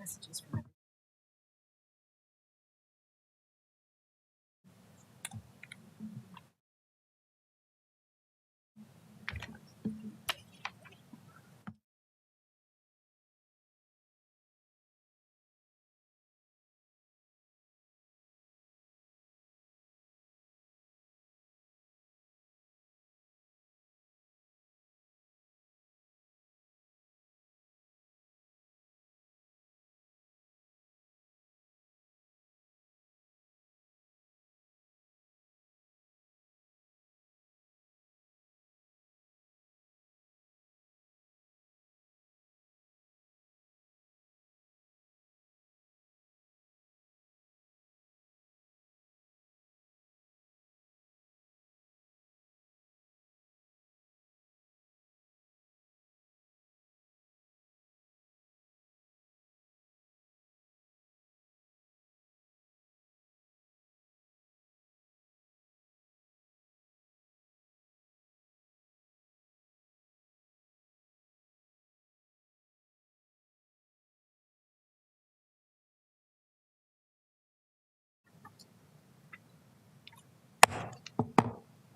messages from everyone.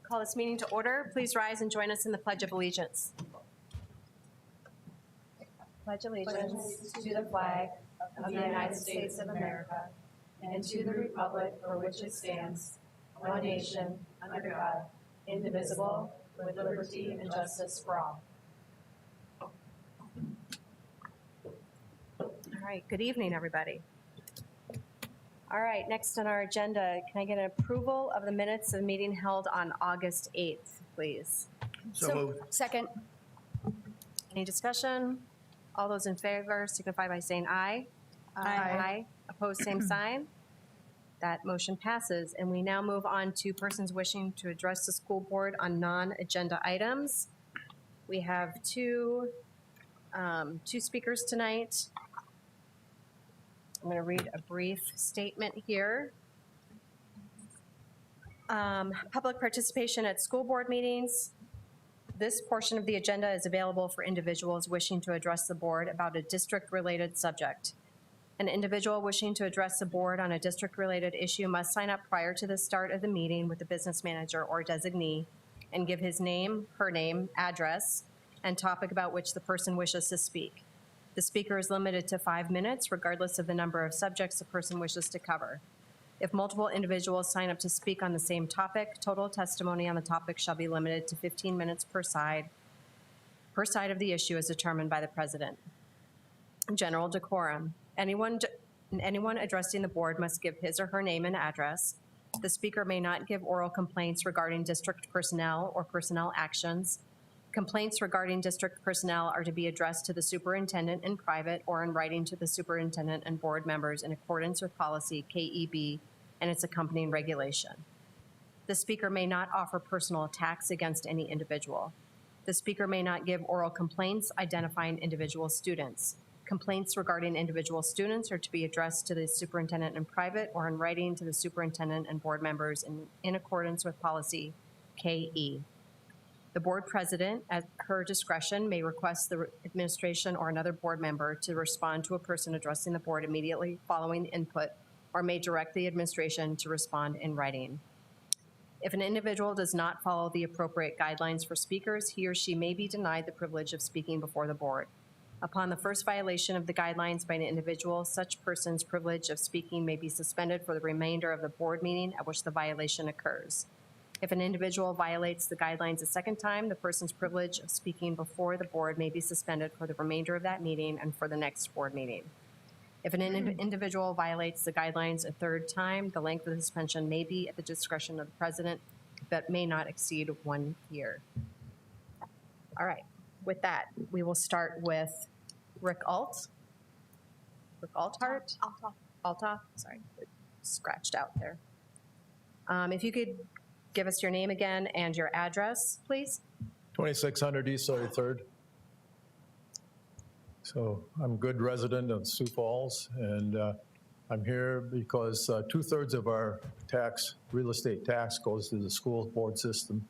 Call this meeting to order. Please rise and join us in the Pledge of Allegiance. Pledge allegiance to the flag of the United States of America and to the republic for which it stands, one nation, under God, indivisible, with liberty and justice for all. All right, good evening, everybody. All right, next on our agenda, can I get an approval of the minutes of the meeting held on August 8th, please? So moved. Second. Any discussion? All those in favor signify by saying aye. Aye. Opposed, same sign. That motion passes. And we now move on to persons wishing to address the school board on non-agenda items. We have two speakers tonight. I'm going to read a brief statement here. Public participation at school board meetings. This portion of the agenda is available for individuals wishing to address the board about a district-related subject. An individual wishing to address the board on a district-related issue must sign up prior to the start of the meeting with the business manager or designee and give his name, her name, address, and topic about which the person wishes to speak. The speaker is limited to 5 minutes, regardless of the number of subjects the person wishes to cover. If multiple individuals sign up to speak on the same topic, total testimony on the topic shall be limited to 15 minutes per side of the issue as determined by the president. General decorum. Anyone addressing the board must give his or her name and address. The speaker may not give oral complaints regarding district personnel or personnel actions. Complaints regarding district personnel are to be addressed to the superintendent in private or in writing to the superintendent and board members in accordance with policy KEB and its accompanying regulation. The speaker may not offer personal attacks against any individual. The speaker may not give oral complaints identifying individual students. Complaints regarding individual students are to be addressed to the superintendent in private or in writing to the superintendent and board members in accordance with policy KE. The board president, at her discretion, may request the administration or another board member to respond to a person addressing the board immediately following input, or may direct the administration to respond in writing. If an individual does not follow the appropriate guidelines for speakers, he or she may be denied the privilege of speaking before the board. Upon the first violation of the guidelines by an individual, such person's privilege of speaking may be suspended for the remainder of the board meeting at which the violation occurs. If an individual violates the guidelines a second time, the person's privilege of speaking before the board may be suspended for the remainder of that meeting and for the next board meeting. If an individual violates the guidelines a third time, the length of the suspension may be at the discretion of the president, but may not exceed 1 year. All right, with that, we will start with Rick Alt. Rick Althart? Alta, sorry, scratched out there. If you could give us your name again and your address, please. 2600 East 33rd. So I'm a good resident of Sioux Falls, and I'm here because 2/3 of our real estate tax goes to the school board system.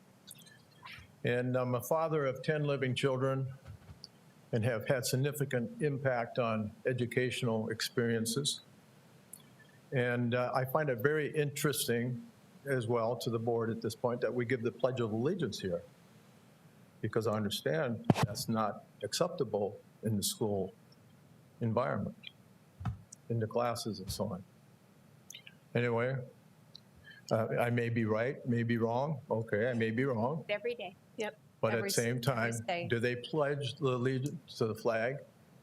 And I'm a father of 10 living children, and have had significant impact on educational experiences. And I find it very interesting as well to the board at this point that we give the Pledge of Allegiance here, because I understand that's not acceptable in the school environment, in the classes and so on. Anyway, I may be right, may be wrong. Okay, I may be wrong. Every day. Yep. But at the same time, day. do they pledge the allegiance to the flag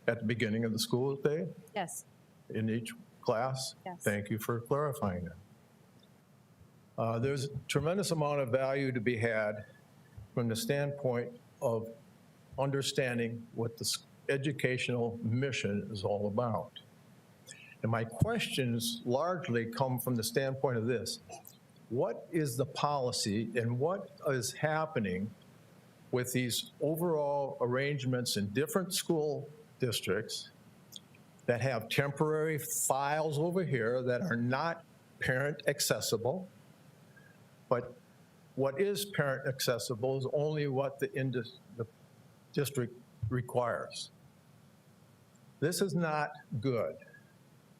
at the beginning of the school day Yes. in each class? Yes. Thank you for clarifying that. There's a tremendous amount of value to be had from the standpoint of understanding what the educational mission is all about. And my questions largely come from the standpoint of this. What is the policy and what is happening with these overall arrangements in different school districts that have temporary files over here that are not parent accessible, but what is parent accessible is only what the district requires. This is not good,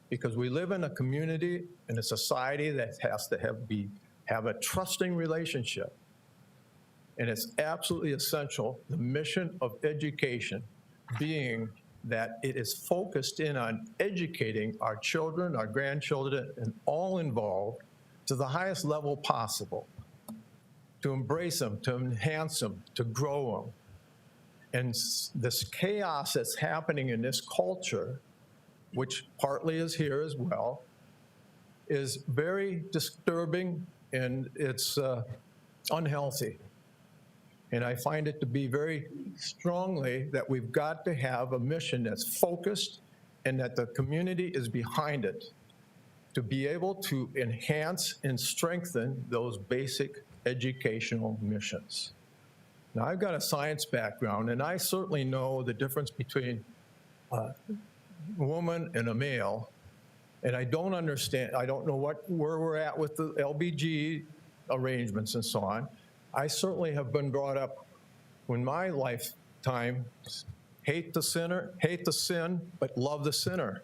because we live in a community and a society that has to have a trusting relationship. And it's absolutely essential, the mission of education being that it is focused in on educating our children, our grandchildren, and all involved to the highest level possible, to embrace them, to enhance them, to grow them. And this chaos that's happening in this culture, which partly is here as well, is very disturbing, and it's unhealthy. And I find it to be very strongly that we've got to have a mission that's focused and that the community is behind it to be able to enhance and strengthen those basic educational missions. Now, I've got a science background, and I certainly know the difference between a woman and a male, and I don't understand, I don't know where we're at with the LBG arrangements and so on. I certainly have been brought up in my lifetime, hate the sin, but love the sinner.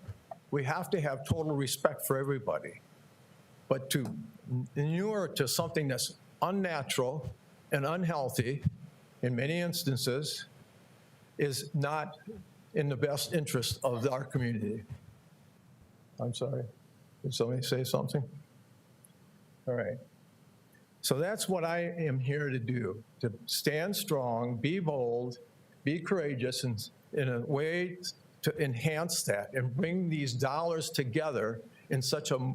We have to have total respect for everybody. But to inure to something that's unnatural and unhealthy in many instances is not in the best interest of our community. I'm sorry, did somebody say something? All right. So that's what I am here to do, to stand strong, be bold, be courageous, and in a way to enhance that and bring these dollars together in such a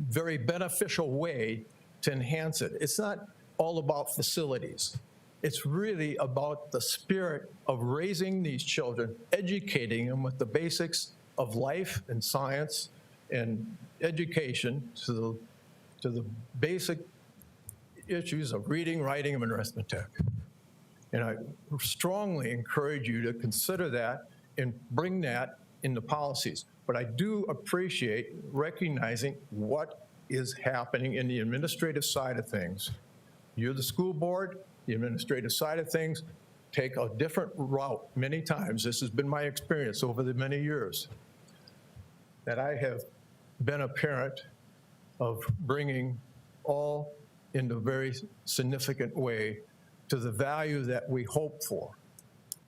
very beneficial way to enhance it. It's not all about facilities. It's really about the spirit of raising these children, educating them with the basics of life and science and education to the basic issues of reading, writing, and arithmetic. And I strongly encourage you to consider that and bring that into policies. But I do appreciate recognizing what is happening in the administrative side of things. You're the school board, the administrative side of things take a different route many times. This has been my experience over the many years that I have been a parent of bringing all in a very significant way to the value that we hope for,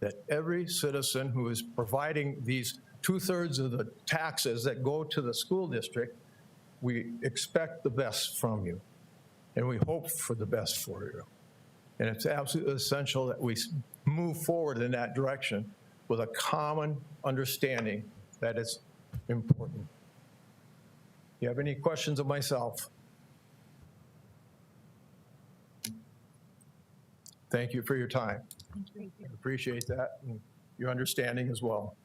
that every citizen who is providing these 2/3 of the taxes that go to the school district, we expect the best from you, and we hope for the best for you. And it's absolutely essential that we move forward in that direction with a common understanding that it's important. Do you have any questions of myself? Thank you for your time. Thank you. I appreciate that and your understanding as well.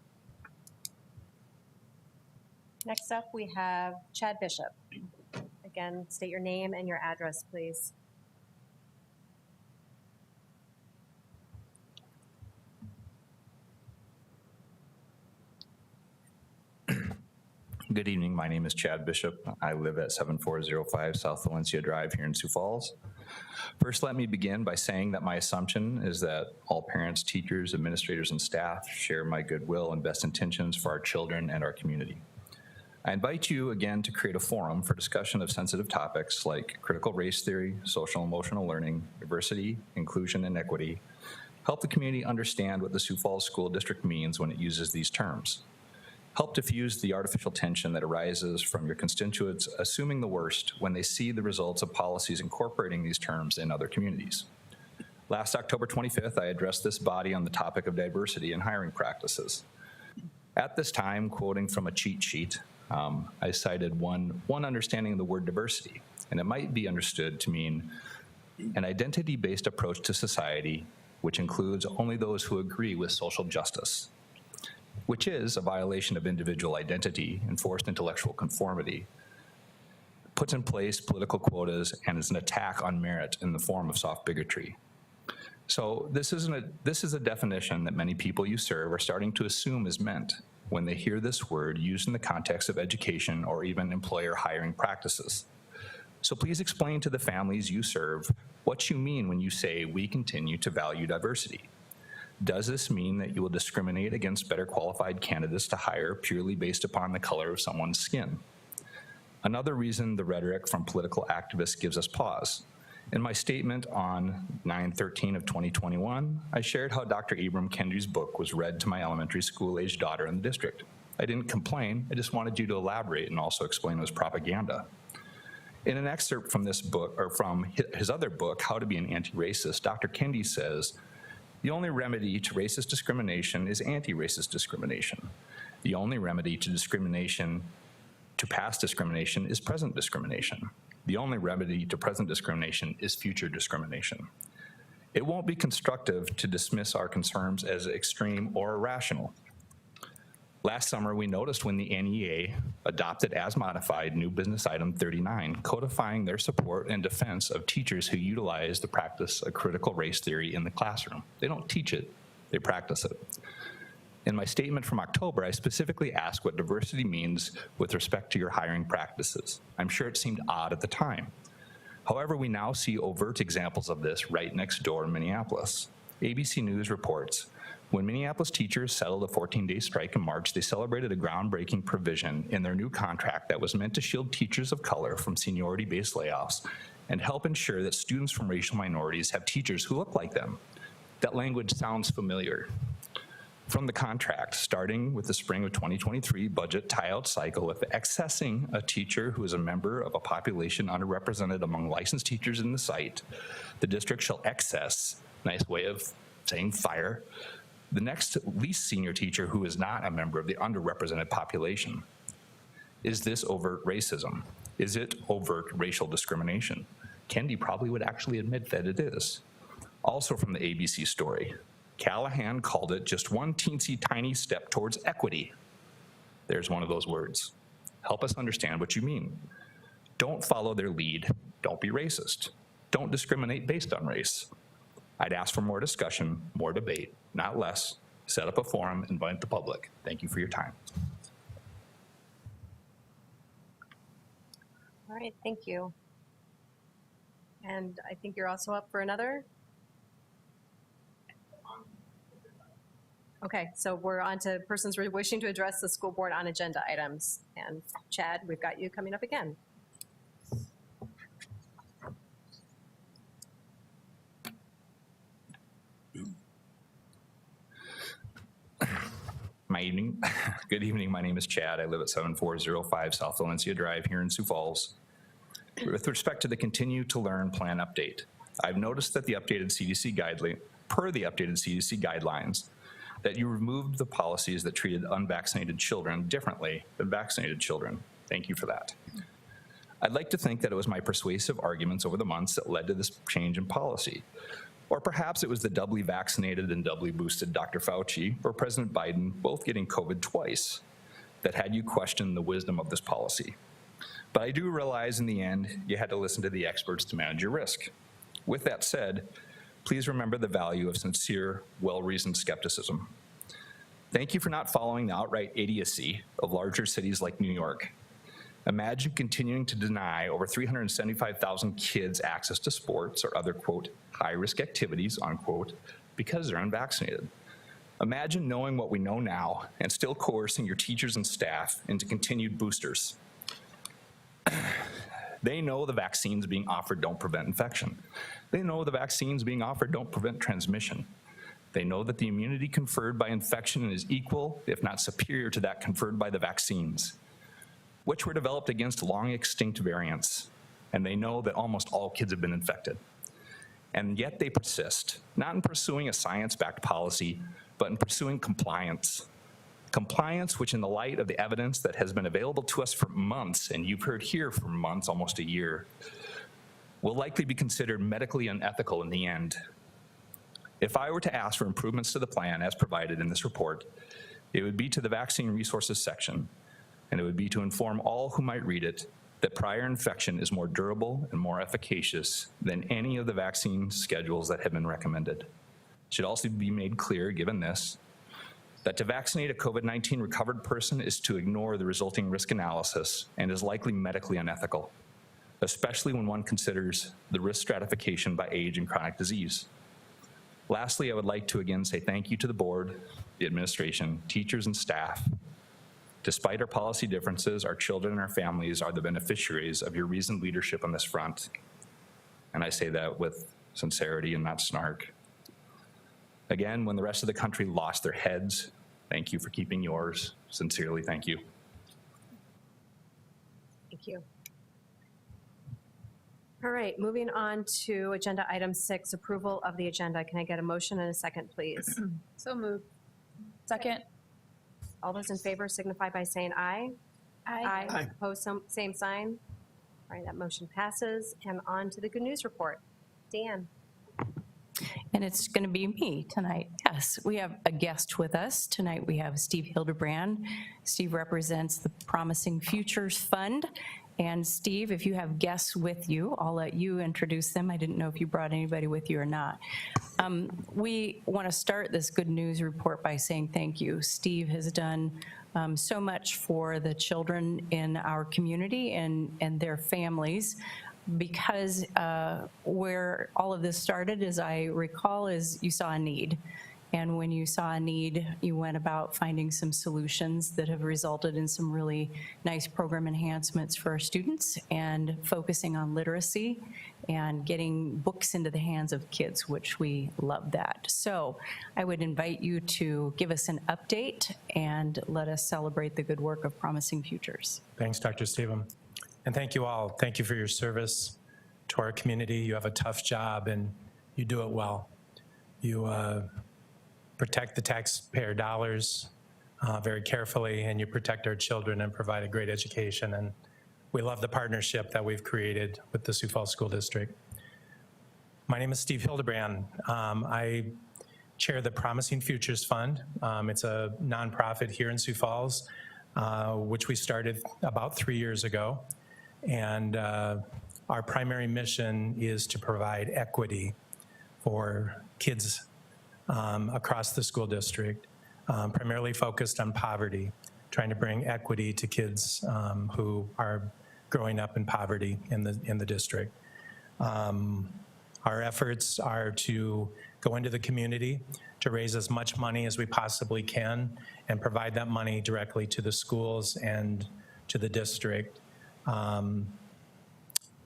Next up, we have Chad Bishop. Again, state your name and your address, please. Good evening. My name is Chad Bishop. I live at 7405 South Valencia Drive here in Sioux Falls. First, let me begin by saying that my assumption is that all parents, teachers, administrators, and staff share my goodwill and best intentions for our children and our community. I invite you again to create a forum for discussion of sensitive topics like critical race theory, social and emotional learning, diversity, inclusion, and equity. Help the community understand what the Sioux Falls School District means when it uses these terms. Help diffuse the artificial tension that arises from your constituents assuming the worst when they see the results of policies incorporating these terms in other communities. Last October 25th, I addressed this body on the topic of diversity in hiring practices. At this time, quoting from a cheat sheet, I cited one understanding of the word diversity, and it might be understood to mean an identity-based approach to society, which includes only those who agree with social justice, which is a violation of individual identity, enforced intellectual conformity, puts in place political quotas, and is an attack on merit in the form of soft bigotry. So this is a definition that many people you serve are starting to assume is meant when they hear this word used in the context of education or even employer hiring practices. So please explain to the families you serve what you mean when you say we continue to value diversity. Does this mean that you will discriminate against better qualified candidates to hire purely based upon the color of someone's skin? Another reason the rhetoric from political activists gives us pause. In my statement on 9/13 of 2021, I shared how Dr. Ibram Kendi's book was read to my elementary school-aged daughter in the district. I didn't complain, I just wanted you to elaborate and also explain it was propaganda. In an excerpt from this book, or from his other book, How to Be an Anti-Racist, Dr. Kendi says, the only remedy to racist discrimination is anti-racist discrimination. The only remedy to discrimination, to past discrimination, is present discrimination. The only remedy to present discrimination is future discrimination. It won't be constructive to dismiss our concerns as extreme or irrational. Last summer, we noticed when the NEA adopted as modified new business item 39, codifying their support and defense of teachers who utilize the practice of critical race theory in the classroom. They don't teach it, they practice it. In my statement from October, I specifically asked what diversity means with respect to your hiring practices. I'm sure it seemed odd at the time. However, we now see overt examples of this right next door in Minneapolis. ABC News reports, when Minneapolis teachers settled a 14-day strike in March, they celebrated a groundbreaking provision in their new contract that was meant to shield teachers of color from seniority-based layoffs and help ensure that students from racial minorities have teachers who look like them. That language sounds familiar. From the contract, starting with the spring of 2023 budget tie-out cycle, if accessing a teacher who is a member of a population underrepresented among licensed teachers in the site, the district shall access, nice way of saying fire, the next least senior teacher who is not a member of the underrepresented population. Is this overt racism? Is it overt racial discrimination? Kendi probably would actually admit that it is. Also from the ABC story, Callahan called it just one teensy tiny step towards equity. There's one of those words. Help us understand what you mean. Don't follow their lead. Don't be racist. Don't discriminate based on race. I'd ask for more discussion, more debate, not less. Set up a forum, invite the public. Thank you for your time. All right, thank you. And I think you're also up for another? Okay, so we're on to persons wishing to address the school board on agenda items. And Chad, we've got you coming up again. Good evening, my name is Chad. I live at 7405 South Valencia Drive here in Sioux Falls. With respect to the Continue to Learn plan update, I've noticed that the updated CDC guideline, per the updated CDC guidelines, that you removed the policies that treated unvaccinated children differently than vaccinated children. Thank you for that. I'd like to think that it was my persuasive arguments over the months that led to this change in policy. Or perhaps it was the doubly vaccinated and doubly boosted Dr. Fauci or President Biden both getting COVID twice that had you question the wisdom of this policy. But I do realize in the end, you had to listen to the experts to manage your risk. With that said, please remember the value of sincere, well-reasoned skepticism. Thank you for not following the outright idiocy of larger cities like New York. Imagine continuing to deny over 375,000 kids access to sports or other, quote, high-risk activities, unquote, because they're unvaccinated. Imagine knowing what we know now and still coercing your teachers and staff into continued boosters. They know the vaccines being offered don't prevent infection. They know the vaccines being offered don't prevent transmission. They know that the immunity conferred by infection is equal, if not superior, to that conferred by the vaccines, which were developed against long extinct variants. And they know that almost all kids have been infected. And yet they persist, not in pursuing a science-backed policy, but in pursuing compliance. Compliance, which in the light of the evidence that has been available to us for months, and you've heard here for months, almost a year, will likely be considered medically unethical in the end. If I were to ask for improvements to the plan as provided in this report, it would be to the vaccine resources section, and it would be to inform all who might read it that prior infection is more durable and more efficacious than any of the vaccine schedules that have been recommended. It should also be made clear, given this, that to vaccinate a COVID-19 recovered person is to ignore the resulting risk analysis and is likely medically unethical, especially when one considers the risk stratification by age and chronic disease. Lastly, I would like to again say thank you to the board, the administration, teachers, and staff. Despite our policy differences, our children and our families are the beneficiaries of your reasoned leadership on this front. And I say that with sincerity and not snark. Again, when the rest of the country lost their heads, thank you for keeping yours. Sincerely, thank you. Thank you. All right, moving on to agenda item 6, approval of the agenda. Can I get a motion and a second, please? So moved. Second. All those in favor signify by saying aye. Aye. Opposed, same sign. All right, that motion passes. And on to the good news report. Dan. And it's going to be me tonight. Yes, we have a guest with us. Tonight we have Steve Hildebrand. Steve represents the Promising Futures Fund. And Steve, if you have guests with you, I'll let you introduce them. I didn't know if you brought anybody with you or not. We want to start this good news report by saying thank you. Steve has done so much for the children in our community and their families, because where all of this started, as I recall, is you saw a need. And when you saw a need, you went about finding some solutions that have resulted in some really nice program enhancements for our students and focusing on literacy and getting books into the hands of kids, which we love that. So I would invite you to give us an update and let us celebrate the good work of Promising Futures. Thanks, Dr. Stephen. And thank you all. Thank you for your service to our community. You have a tough job and you do it well. You protect the taxpayer dollars very carefully, and you protect our children and provide a great education. And we love the partnership that we've created with the Sioux Falls School District. My name is Steve Hildebrand. I chair the Promising Futures Fund. It's a nonprofit here in Sioux Falls, which we started about 3 years ago. And our primary mission is to provide equity for kids across the school district, primarily focused on poverty, trying to bring equity to kids who are growing up in poverty in the district. Our efforts are to go into the community to raise as much money as we possibly can and provide that money directly to the schools and to the district.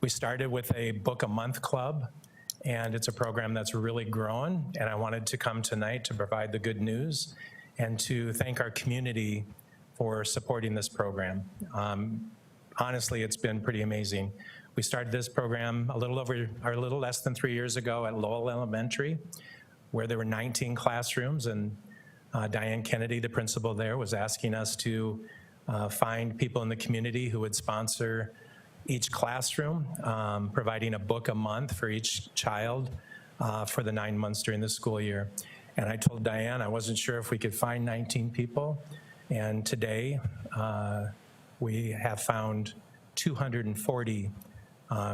We started with a book a month club, and it's a program that's really grown, and I wanted to come tonight to provide the good news and to thank our community for supporting this program. Honestly, it's been pretty amazing. We started this program a little less than 3 years ago at Lowell Elementary, where there were 19 classrooms, and Diane Kennedy, the principal there, was asking us to find people in the community who would sponsor each classroom, providing a book a month for each child for the 9 months during the school year. And I told Diane I wasn't sure if we could find 19 people, and today we have found 240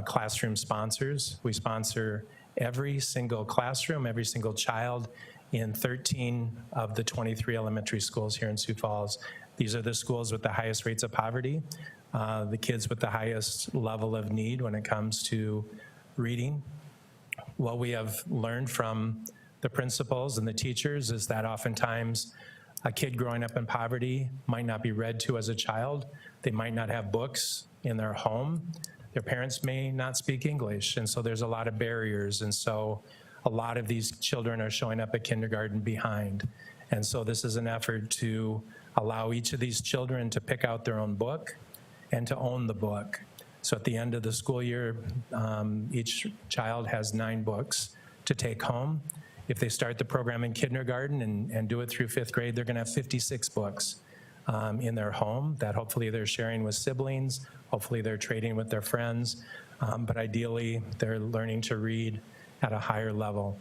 classroom sponsors. We sponsor every single classroom, every single child in 13 of the 23 elementary schools here in Sioux Falls. These are the schools with the highest rates of poverty. the kids with the highest level of need when it comes to reading. What we have learned from the principals and the teachers is that oftentimes a kid growing up in poverty might not be read to as a child. They might not have books in their home. Their parents may not speak English, and so there's a lot of barriers. And so a lot of these children are showing up at kindergarten behind. And so this is an effort to allow each of these children to pick out their own book and to own the book. So at the end of the school year, each child has 9 books to take home. If they start the program in kindergarten and do it through 5th grade, they're gonna have 56 books in their home that hopefully they're sharing with siblings, hopefully they're trading with their friends, but ideally they're learning to read at a higher level.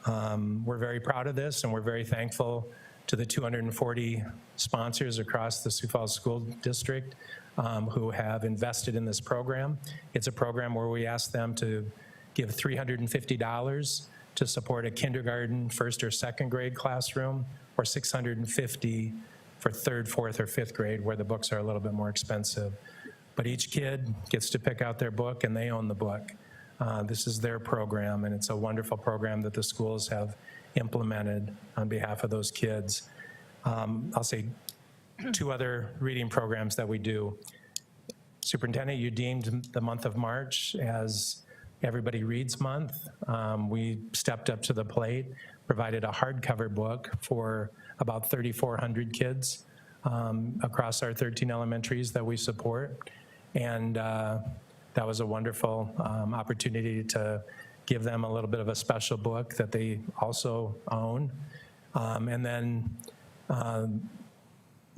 We're very proud of this, and we're very thankful to the 240 sponsors across the Sioux Falls School District who have invested in this program. It's a program where we ask them to give $350 to support a kindergarten, 1st or 2nd grade classroom, or $650 for 3rd, 4th, or 5th grade, where the books are a little bit more expensive. But each kid gets to pick out their book, and they own the book. This is their program, and it's a wonderful program that the schools have implemented on behalf of those kids. I'll say 2 other reading programs that we do. Superintendent, you deemed the month of March as Everybody Reads Month. We stepped up to the plate, provided a hardcover book for about 3,400 kids across our 13 elementaries that we support. And that was a wonderful opportunity to give them a little bit of a special book that they also own. And then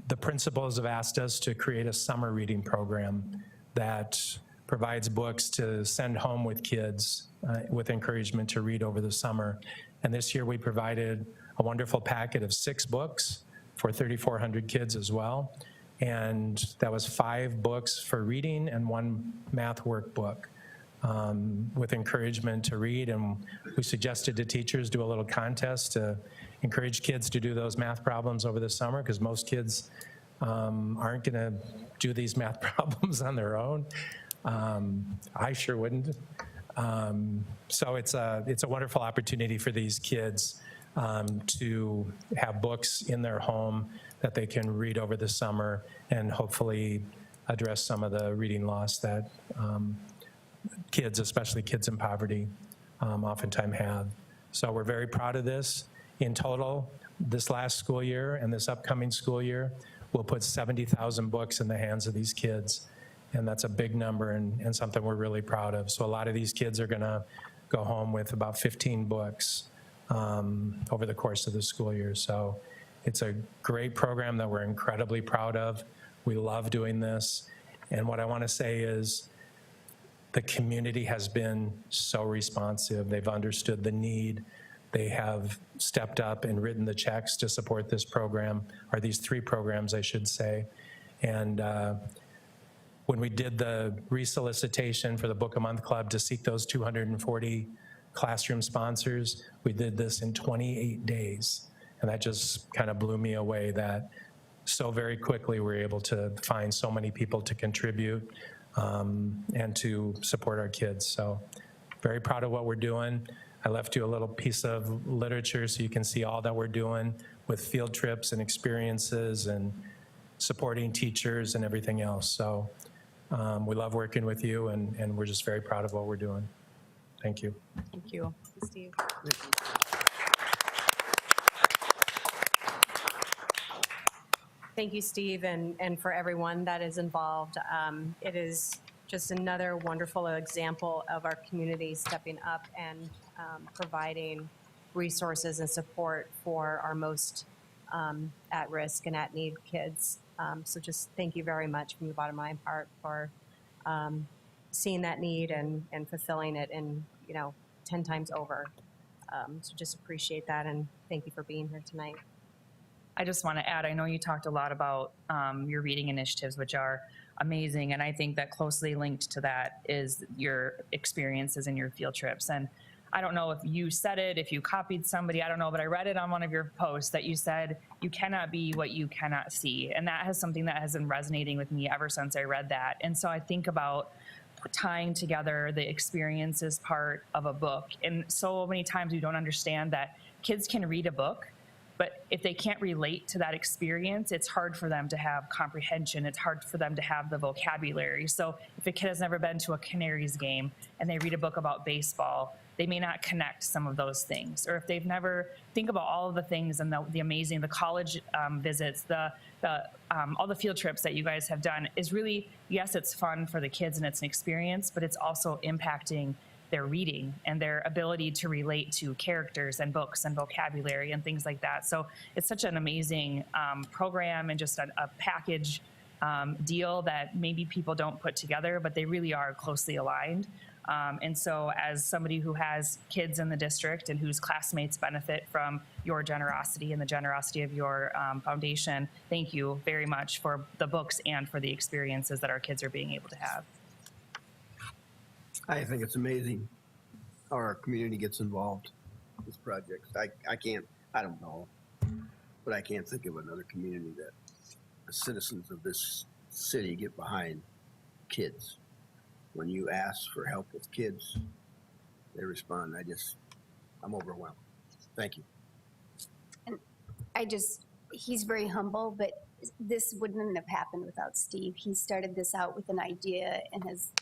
the principals have asked us to create a summer reading program that provides books to send home with kids with encouragement to read over the summer. And this year we provided a wonderful packet of 6 books for 3,400 kids as well. And that was 5 books for reading and 1 math workbook with encouragement to read. And we suggested to teachers do a little contest to encourage kids to do those math problems over the summer, because most kids aren't gonna do these math problems on their own. I sure wouldn't. So it's a wonderful opportunity for these kids to have books in their home that they can read over the summer and hopefully address some of the reading loss that kids, especially kids in poverty, oftentimes have. So we're very proud of this. In total, this last school year and this upcoming school year, we'll put 70,000 books in the hands of these kids. And that's a big number and something we're really proud of. So a lot of these kids are gonna go home with about 15 books over the course of the school year. So it's a great program that we're incredibly proud of. We love doing this. And what I wanna say is the community has been so responsive. They've understood the need. They have stepped up and written the checks to support this program, or these 3 programs, I should say. And when we did the resolicitation for the Book a Month Club to seek those 240 classroom sponsors, we did this in 28 days. And that just kind of blew me away that so very quickly we're able to find so many people to contribute and to support our kids. So very proud of what we're doing. I left you a little piece of literature so you can see all that we're doing with field trips and experiences and supporting teachers and everything else. So we love working with you, and we're just very proud of what we're doing. Thank you. Thank you. Steve. Thank you, Steve, and for everyone that is involved. It is just another wonderful example of our community stepping up and providing resources and support for our most at-risk and at-need kids. So just thank you very much from the bottom of my heart for seeing that need and fulfilling it in, 10 times over. So just appreciate that, and thank you for being here tonight. I just want to add, I know you talked a lot about your reading initiatives, which are amazing, and I think that closely linked to that is your experiences and your field trips. And I don't know if you said it, if you copied somebody, I don't know, but I read it on one of your posts that you said, you cannot be what you cannot see. And that has something that has been resonating with me ever since I read that. And so I think about tying together the experiences part of a book. And so many times we don't understand that kids can read a book, but if they can't relate to that experience, it's hard for them to have comprehension. It's hard for them to have the vocabulary. So if a kid has never been to a Canaries game and they read a book about baseball, they may not connect some of those things. Or if they've never, think about all of the things and the amazing, the college visits, all the field trips that you guys have done is really, yes, it's fun for the kids and it's an experience, but it's also impacting their reading and their ability to relate to characters and books and vocabulary and things like that. So it's such an amazing program and just a package deal that maybe people don't put together, but they really are closely aligned. And so as somebody who has kids in the district and whose classmates benefit from your generosity and the generosity of your foundation, thank you very much for the books and for the experiences that our kids are being able to have. I think it's amazing how our community gets involved in this project. I don't know, but I can't think of another community that the citizens of this city get behind kids. When you ask for help with kids, they respond. I'm overwhelmed. Thank you. And he's very humble, but this wouldn't have happened without Steve. He started this out with an idea and has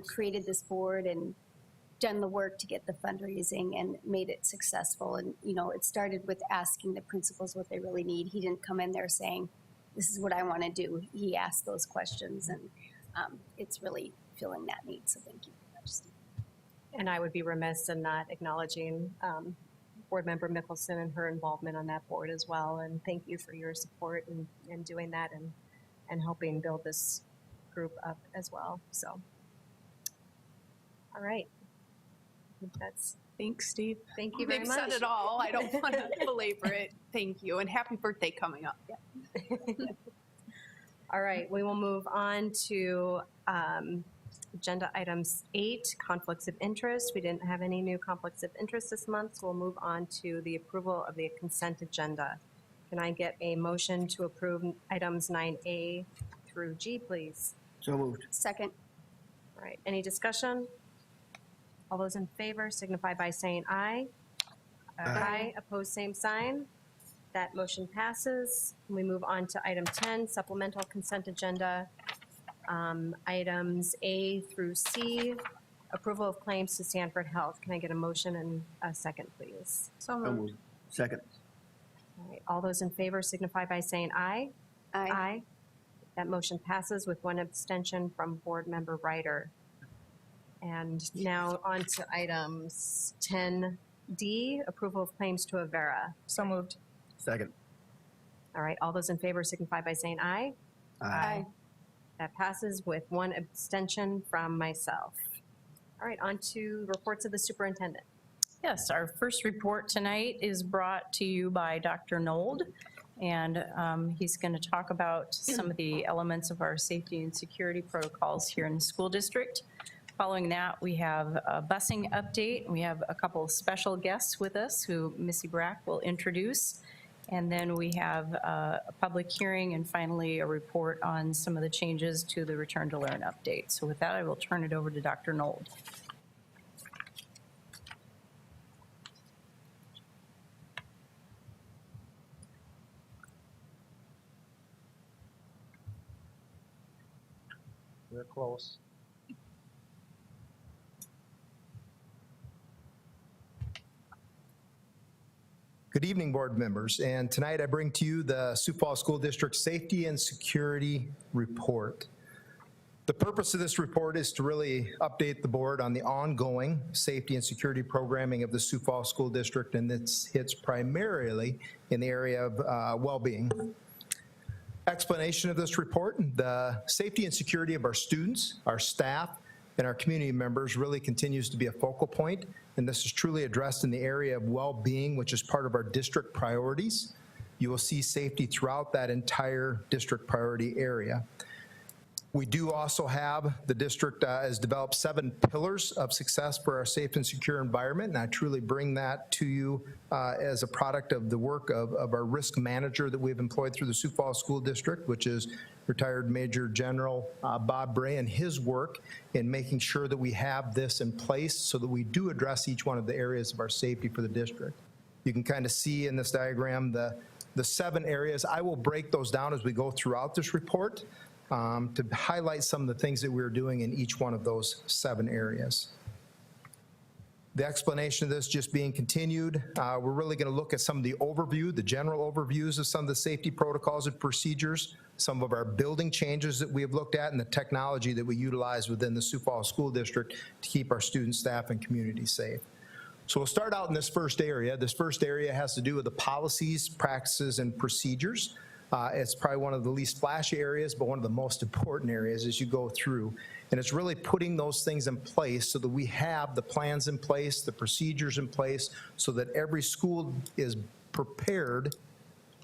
created this board and done the work to get the fundraising and made it successful. And, it started with asking the principals what they really need. He didn't come in there saying, this is what I want to do. He asked those questions, and it's really filling that need. So thank you very much, Steve. And I would be remiss in not acknowledging Board Member Mickelson and her involvement on that board as well. And thank you for your support in doing that and helping build this group up as well. So, all right. I think that's, Thanks, Steve. thank you very They've much. said it all. I don't want to belabor it. Thank you, and happy birthday coming up. All right, we will move on to agenda items 8, conflicts of interest. We didn't have any new conflicts of interest this month, so we'll move on to the approval of the consent agenda. Can I get a motion to approve items 9A through G, please? So moved. Second. All right, any discussion? All those in favor signify by saying aye. Aye. Opposed, same sign. That motion passes. We move on to item 10, supplemental consent agenda. Items A through C, approval of claims to Sanford Health. Can I get a motion and a second, please? So So moved. moved. Second. All right, all those in favor signify by saying aye. Aye. That motion passes with one abstention from Board Member Ryder. And now on to items 10D, approval of claims to Avera. So moved. Second. All right, all those in favor signify by saying aye. Aye. That passes with one abstention from myself. All right, on to reports of the superintendent. Yes, our first report tonight is brought to you by Dr. Nold, and he's going to talk about some of the elements of our safety and security protocols here in the school district. Following that, we have a busing update. We have a couple of special guests with us who Missy Brack will introduce. And then we have a public hearing and finally a report on some of the changes to the Return to Learn update. So with that, I will turn it over to Dr. Nold. We're close. Good evening, board members, and tonight I bring to you the Sioux Falls School District Safety and Security Report. The purpose of this report is to really update the board on the ongoing safety and security programming of the Sioux Falls School District, and this hits primarily in the area of well-being. Explanation of this report: the safety and security of our students, our staff, and our community members really continues to be a focal point, and this is truly addressed in the area of well-being, which is part of our district priorities. You will see safety throughout that entire district priority area. We do also have, the district has developed 7 pillars of success for our safe and secure environment, and I truly bring that to you as a product of the work of our risk manager that we've employed through the Sioux Falls School District, which is retired Major General Bob Bray, and his work in making sure that we have this in place so that we do address each one of the areas of our safety for the district. You can kind of see in this diagram the 7 areas. I will break those down as we go throughout this report to highlight some of the things that we're doing in each one of those 7 areas. The explanation of this just being continued, we're really going to look at some of the overview, the general overviews of some of the safety protocols and procedures, some of our building changes that we have looked at, and the technology that we utilize within the Sioux Falls School District to keep our students, staff, and community safe. So we'll start out in this first area. This first area has to do with the policies, practices, and procedures. It's probably one of the least flashy areas, but one of the most important areas as you go through. And it's really putting those things in place so that we have the plans in place, the procedures in place, so that every school is prepared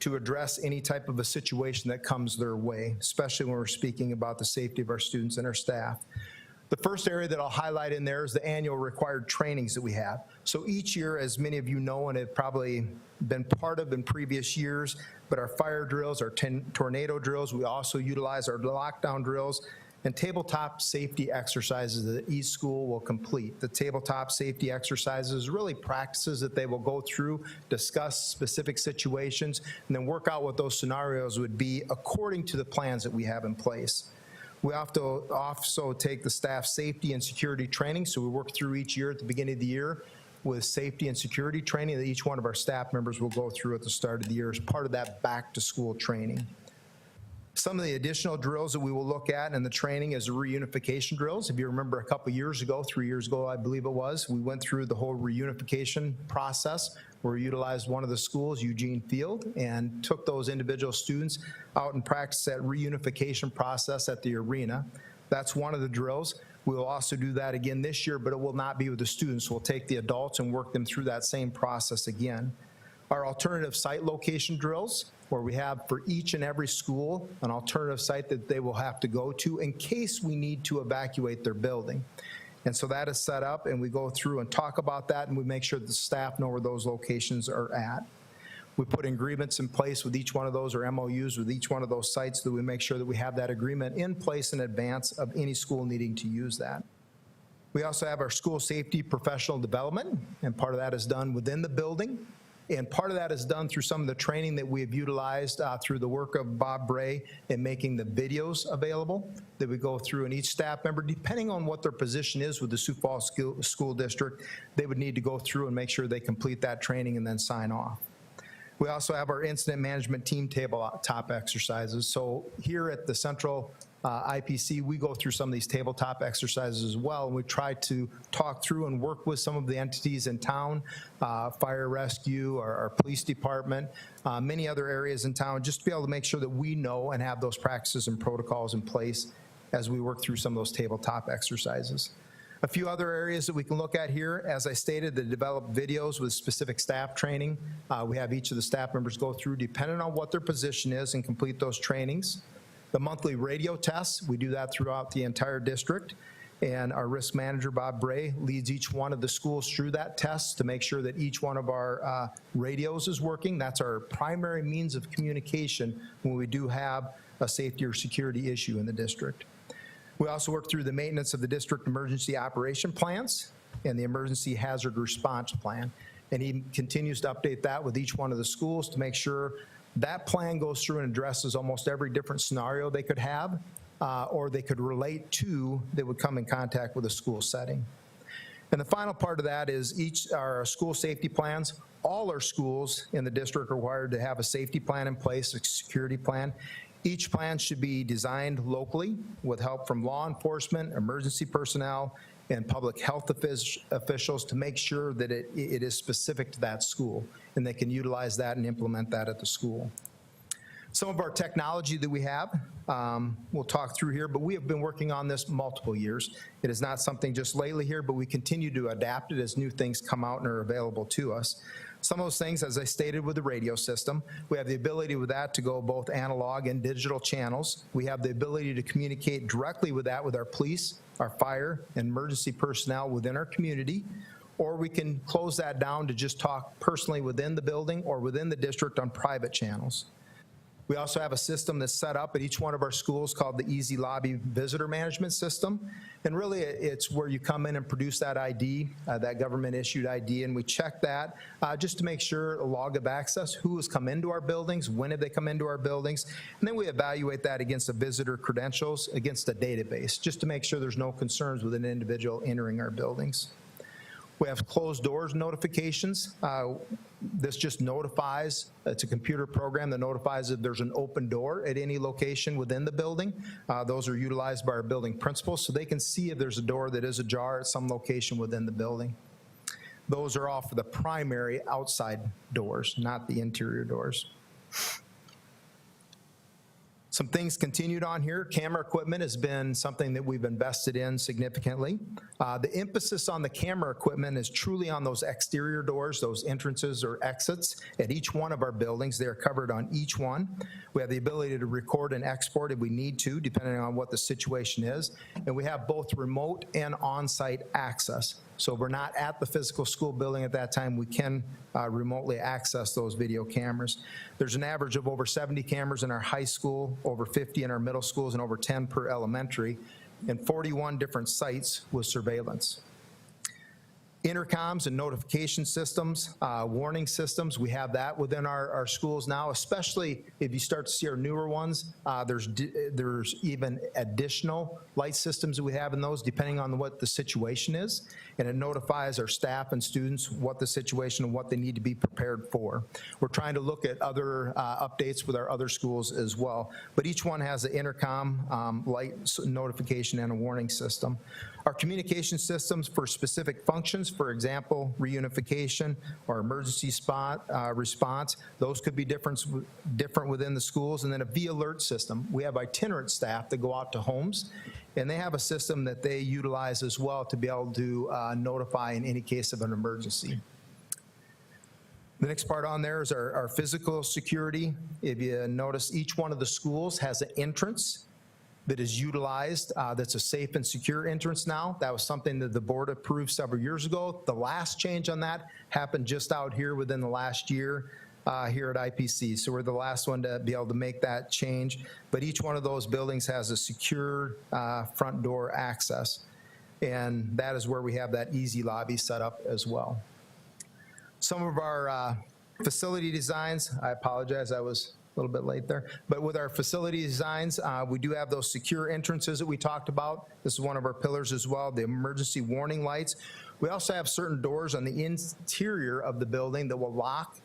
to address any type of a situation that comes their way, especially when we're speaking about the safety of our students and our staff. The first area that I'll highlight in there is the annual required trainings that we have. So each year, as many of you know and have probably been part of in previous years, but our fire drills, our tornado drills, we also utilize our lockdown drills and tabletop safety exercises that each school will complete. The tabletop safety exercises really practices that they will go through, discuss specific situations, and then work out what those scenarios would be according to the plans that we have in place. We have to also take the staff safety and security training, so we work through each year at the beginning of the year with safety and security training that each one of our staff members will go through at the start of the year as part of that back-to-school training. Some of the additional drills that we will look at in the training is reunification drills. If you remember a couple years ago, 3 years ago, I believe it was, we went through the whole reunification process where we utilized one of the schools, Eugene Field, and took those individual students out and practiced that reunification process at the arena. That's one of the drills. We will also do that again this year, but it will not be with the students. We'll take the adults and work them through that same process again. Our alternative site location drills, where we have for each and every school an alternative site that they will have to go to in case we need to evacuate their building. And so that is set up, and we go through and talk about that, and we make sure that the staff know where those locations are at. We put agreements in place with each one of those, or MOUs with each one of those sites, that we make sure that we have that agreement in place in advance of any school needing to use that. We also have our school safety professional development, and part of that is done within the building. And part of that is done through some of the training that we have utilized through the work of Bob Bray in making the videos available that we go through, and each staff member, depending on what their position is with the Sioux Falls School District, they would need to go through and make sure they complete that training and then sign off. We also have our incident management team tabletop exercises. So here at the Central IPC, we go through some of these tabletop exercises as well, and we try to talk through and work with some of the entities in town, fire rescue, our police department, many other areas in town, just to be able to make sure that we know and have those practices and protocols in place as we work through some of those tabletop exercises. A few other areas that we can look at here, as I stated, the develop videos with specific staff training. We have each of the staff members go through, depending on what their position is, and complete those trainings. The monthly radio tests, we do that throughout the entire district, and our risk manager, Bob Bray, leads each one of the schools through that test to make sure that each one of our radios is working. That's our primary means of communication when we do have a safety or security issue in the district. We also work through the maintenance of the district emergency operation plans and the emergency hazard response plan. And he continues to update that with each one of the schools to make sure that plan goes through and addresses almost every different scenario they could have or they could relate to that would come in contact with a school setting. And the final part of that is our school safety plans. All our schools in the district are required to have a safety plan in place, a security plan. Each plan should be designed locally with help from law enforcement, emergency personnel, and public health officials to make sure that it is specific to that school, and they can utilize that and implement that at the school. Some of our technology that we have, we'll talk through here, but we have been working on this multiple years. It is not something just lately here, but we continue to adapt it as new things come out and are available to us. Some of those things, as I stated with the radio system, we have the ability with that to go both analog and digital channels. We have the ability to communicate directly with that with our police, our fire, and emergency personnel within our community, or we can close that down to just talk personally within the building or within the district on private channels. We also have a system that's set up at each one of our schools called the Easy Lobby Visitor Management System. And really, it's where you come in and produce that ID, that government-issued ID, and we check that just to make sure a log of access, who has come into our buildings, when have they come into our buildings, and then we evaluate that against the visitor credentials, against a database, just to make sure there's no concerns with an individual entering our buildings. We have closed doors notifications. This just notifies, it's a computer program that notifies if there's an open door at any location within the building. Those are utilized by our building principals so they can see if there's a door that is ajar at some location within the building. Those are all for the primary outside doors, not the interior doors. Some things continued on here. Camera equipment has been something that we've invested in significantly. The emphasis on the camera equipment is truly on those exterior doors, those entrances or exits at each one of our buildings. They are covered on each one. We have the ability to record and export if we need to, depending on what the situation is. And we have both remote and on-site access. So if we're not at the physical school building at that time, we can remotely access those video cameras. There's an average of over 70 cameras in our high school, over 50 in our middle schools, and over 10 per elementary, and 41 different sites with surveillance. Intercoms and notification systems, warning systems, we have that within our schools now, especially if you start to see our newer ones. There's even additional light systems that we have in those depending on what the situation is, and it notifies our staff and students what the situation and what they need to be prepared for. We're trying to look at other updates with our other schools as well, but each one has an intercom, light notification, and a warning system. Our communication systems for specific functions, for example, reunification or emergency response, those could be different within the schools. And then a V-alert system. We have itinerant staff that go out to homes, and they have a system that they utilize as well to be able to notify in any case of an emergency. The next part on there is our physical security. If you notice, each one of the schools has an entrance that is utilized, that's a safe and secure entrance now. That was something that the board approved several years ago. The last change on that happened just out here within the last year here at IPC. So we're the last one to be able to make that change. But each one of those buildings has a secure front door access. And that is where we have that easy lobby set up as well. Some of our facility designs, I apologize, I was a little bit late there, but with our facility designs, we do have those secure entrances that we talked about. This is one of our pillars as well, the emergency warning lights. We also have certain doors on the interior of the building that will lock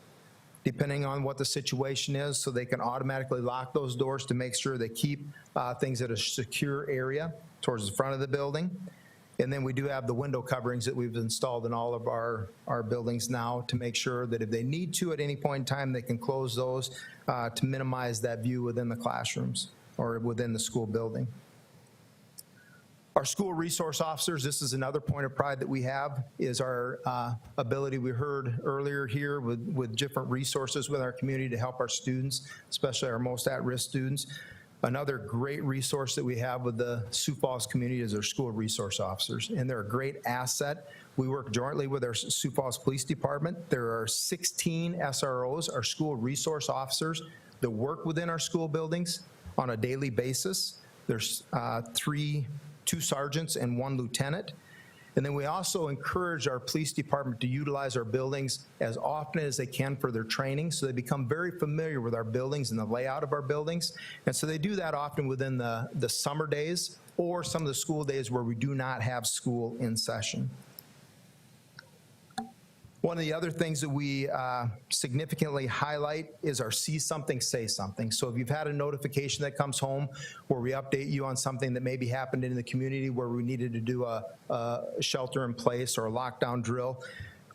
depending on what the situation is, so they can automatically lock those doors to make sure they keep things at a secure area towards the front of the building. And then we do have the window coverings that we've installed in all of our buildings now to make sure that if they need to at any point in time, they can close those to minimize that view within the classrooms or within the school building. Our school resource officers, this is another point of pride that we have, is our ability we heard earlier here with different resources with our community to help our students, especially our most at-risk students. Another great resource that we have with the Sioux Falls community is our school resource officers, and they're a great asset. We work jointly with our Sioux Falls Police Department. There are 16 SROs, our school resource officers, that work within our school buildings on a daily basis. There's 2 sergeants and 1 lieutenant. And then we also encourage our police department to utilize our buildings as often as they can for their training, so they become very familiar with our buildings and the layout of our buildings. And so they do that often within the summer days or some of the school days where we do not have school in session. One of the other things that we significantly highlight is our see something, say something. So if you've had a notification that comes home where we update you on something that maybe happened in the community where we needed to do a shelter in place or a lockdown drill,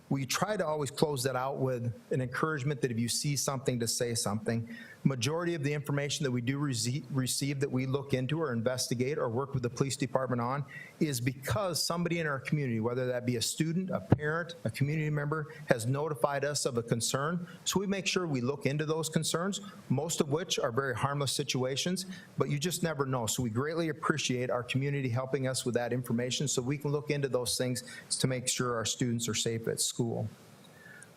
we try to always close that out with an encouragement that if you see something, to say something. Majority of the information that we do receive that we look into or investigate or work with the police department on is because somebody in our community, whether that be a student, a parent, a community member, has notified us of a concern. So we make sure we look into those concerns, most of which are very harmless situations, but you just never know. So we greatly appreciate our community helping us with that information so we can look into those things to make sure our students are safe at school.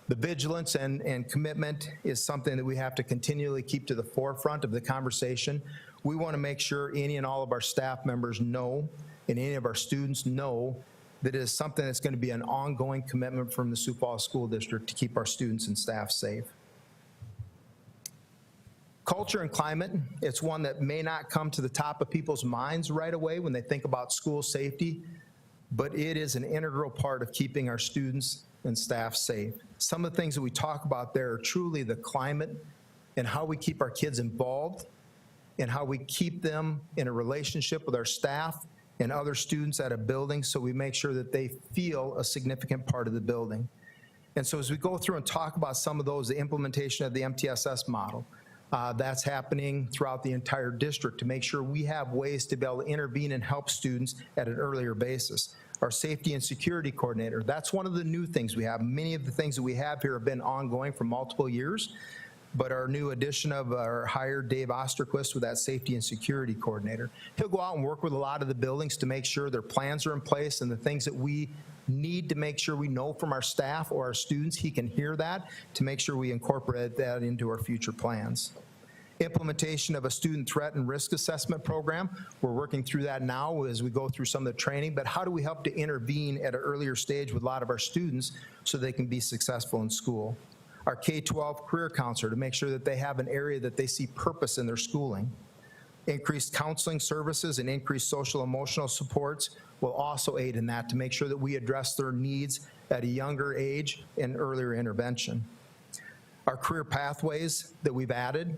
The vigilance and commitment is something that we have to continually keep to the forefront of the conversation. We want to make sure any and all of our staff members know and any of our students know that it is something that's going to be an ongoing commitment from the Sioux Falls School District to keep our students and staff safe. Culture and climate, it's one that may not come to the top of people's minds right away when they think about school safety, but it is an integral part of keeping our students and staff safe. Some of the things that we talk about there are truly the climate and how we keep our kids involved and how we keep them in a relationship with our staff and other students at a building so we make sure that they feel a significant part of the building. And so as we go through and talk about some of those, the implementation of the MTSS model, that's happening throughout the entire district to make sure we have ways to be able to intervene and help students at an earlier basis. Our safety and security coordinator, that's one of the new things we have. Many of the things that we have here have been ongoing for multiple years, but our new addition of our hired Dave Osterquist with that safety and security coordinator. He'll go out and work with a lot of the buildings to make sure their plans are in place and the things that we need to make sure we know from our staff or our students, he can hear that to make sure we incorporate that into our future plans. Implementation of a student threat and risk assessment program. We're working through that now as we go through some of the training, but how do we help to intervene at an earlier stage with a lot of our students so they can be successful in school? Our K-12 career counselor to make sure that they have an area that they see purpose in their schooling. Increased counseling services and increased social emotional supports will also aid in that to make sure that we address their needs at a younger age and earlier intervention. Our career pathways that we've added,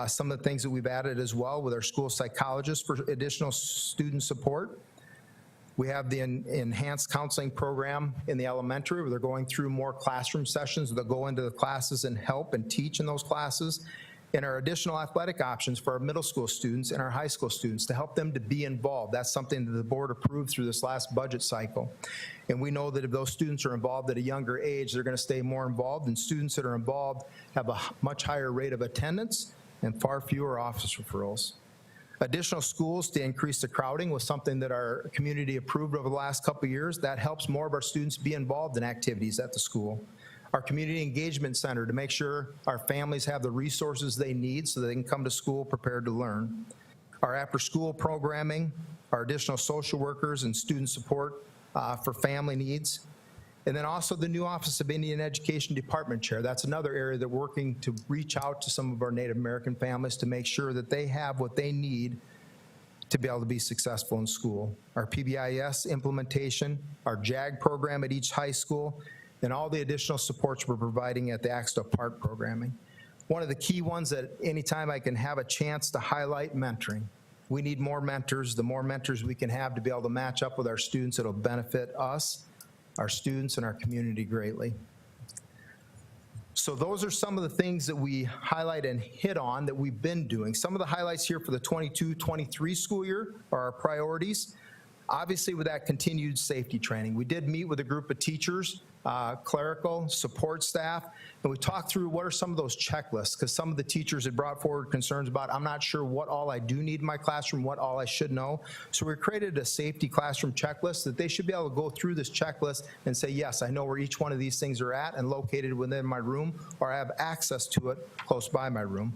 some of the things that we've added as well with our school psychologists for additional student support. We have the enhanced counseling program in the elementary where they're going through more classroom sessions. They'll go into the classes and help and teach in those classes. And our additional athletic options for our middle school students and our high school students to help them to be involved. That's something that the board approved through this last budget cycle. And we know that if those students are involved at a younger age, they're going to stay more involved, and students that are involved have a much higher rate of attendance and far fewer office referrals. Additional schools to increase the crowding was something that our community approved over the last couple of years. That helps more of our students be involved in activities at the school. Our community engagement center to make sure our families have the resources they need so they can come to school prepared to learn. Our after-school programming, our additional social workers and student support for family needs. And then also the new Office of Indian Education Department Chair. That's another area that we're working to reach out to some of our Native American families to make sure that they have what they need to be able to be successful in school. Our PBIS implementation, our JAG program at each high school, and all the additional supports we're providing at the Axtell Park programming. One of the key ones that anytime I can have a chance to highlight, mentoring. We need more mentors. The more mentors we can have to be able to match up with our students, it'll benefit us, our students, and our community greatly. So those are some of the things that we highlight and hit on that we've been doing. Some of the highlights here for the 22-23 school year are our priorities. Obviously, with that continued safety training, we did meet with a group of teachers, clerical, support staff, and we talked through what are some of those checklists, because some of the teachers had brought forward concerns about, I'm not sure what all I do need in my classroom, what all I should know. So we created a safety classroom checklist that they should be able to go through this checklist and say, yes, I know where each one of these things are at and located within my room, or I have access to it close by my room.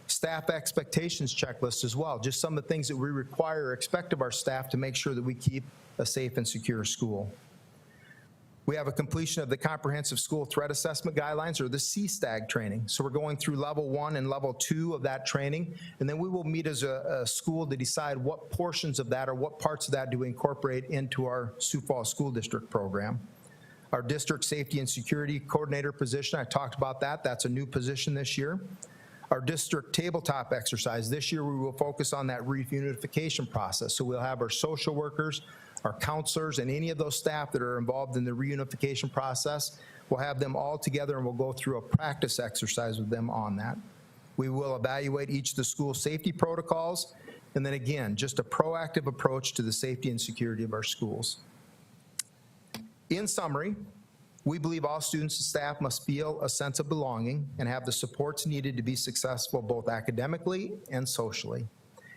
Staff expectations checklist as well, just some of the things that we require or expect of our staff to make sure that we keep a safe and secure school. We have a completion of the Comprehensive School Threat Assessment Guidelines, or the CSTAG training. So we're going through level 1 and level 2 of that training, and then we will meet as a school to decide what portions of that or what parts of that do we incorporate into our Sioux Falls School District program. Our District Safety and Security Coordinator position, I talked about that. That's a new position this year. Our district tabletop exercise, this year we will focus on that reunification process. So we'll have our social workers, our counselors, and any of those staff that are involved in the reunification process. We'll have them all together and we'll go through a practice exercise with them on that. We will evaluate each of the school safety protocols, and then again, just a proactive approach to the safety and security of our schools. In summary, we believe all students and staff must feel a sense of belonging and have the supports needed to be successful both academically and socially.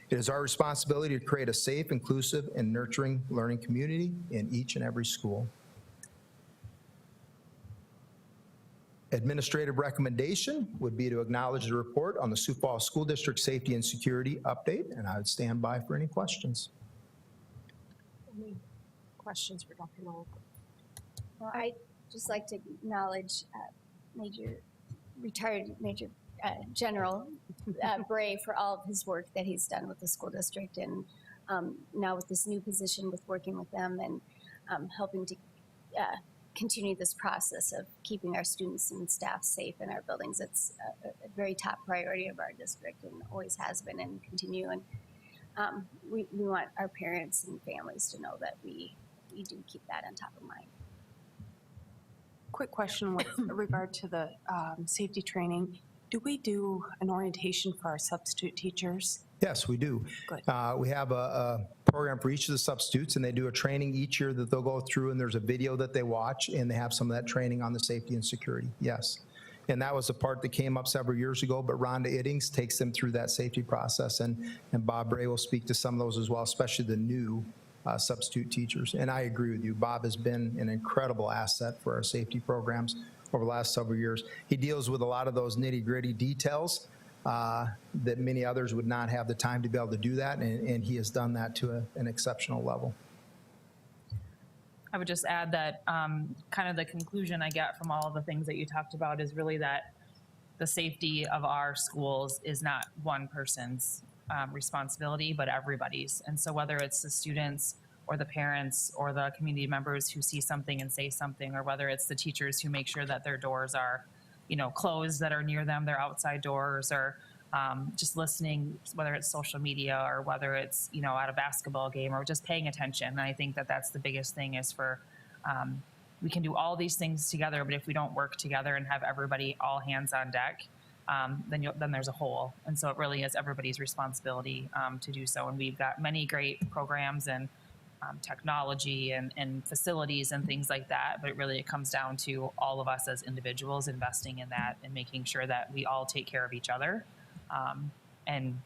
It is our responsibility to create a safe, inclusive, and nurturing learning community in each and every school. Administrative recommendation would be to acknowledge the report on the Sioux Falls School District Safety and Security Update, and I would stand by for any questions. Any questions for Dr. Knoll? Well, I'd just like to acknowledge retired Major General Bray for all of his work that he's done with the school district, and now with this new position with working with them and helping to continue this process of keeping our students and staff safe in our buildings. It's a very top priority of our district and always has been and continue. And we want our parents and families to know that we do keep that on top of mind. Quick question with regard to the safety training. Do we do an orientation for our substitute teachers? Yes, we do. Good. We have a program for each of the substitutes, and they do a training each year that they'll go through, and there's a video that they watch, and they have some of that training on the safety and security, yes. And that was the part that came up several years ago, but Rhonda Iddings takes them through that safety process, and Bob Bray will speak to some of those as well, especially the new substitute teachers. And I agree with you. Bob has been an incredible asset for our safety programs over the last several years. He deals with a lot of those nitty-gritty details that many others would not have the time to be able to do that, and he has done that to an exceptional level. I would just add that kind of the conclusion I get from all of the things that you talked about is really that the safety of our schools is not one person's responsibility, but everybody's. And so whether it's the students or the parents or the community members who see something and say something, or whether it's the teachers who make sure that their doors are, closed that are near them, their outside doors, or just listening, whether it's social media or whether it's, at a basketball game, or just paying attention. And I think that that's the biggest thing is for, we can do all these things together, but if we don't work together and have everybody all hands on deck, then there's a hole. And so it really is everybody's responsibility to do so. And we've got many great programs and technology and facilities and things like that, but it comes down to all of us as individuals investing in that and making sure that we all take care of each other and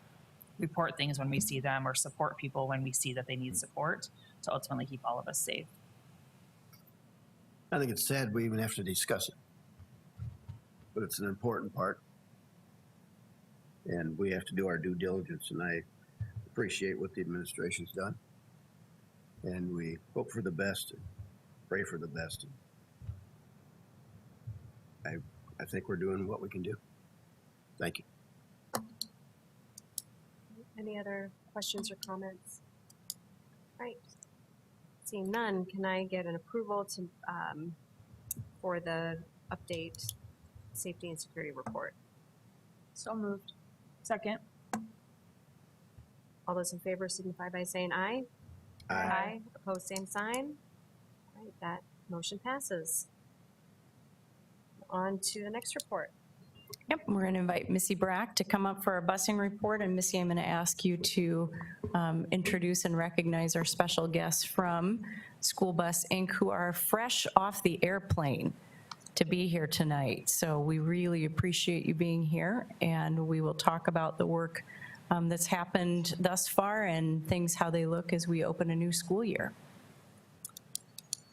report things when we see them or support people when we see that they need support to ultimately keep all of us safe. I think it's sad we even have to discuss it, but it's an important part, and we have to do our due diligence, and I appreciate what the administration's done. And we hope for the best and pray for the best. I think we're doing what we can do. Thank you. Any other questions or comments? Right. Seeing none, can I get an approval to for the update safety and security report? So moved. Second. All those in favor signify by saying aye. Aye. Opposed, same sign. All right, that motion passes. On to the next report. Yep, we're going to invite Missy Brack to come up for our busing report. And Missy, I'm going to ask you to introduce and recognize our special guests from School Bus Inc., who are fresh off the airplane to be here tonight. So we really appreciate you being here, and we will talk about the work that's happened thus far and things, how they look as we open a new school year.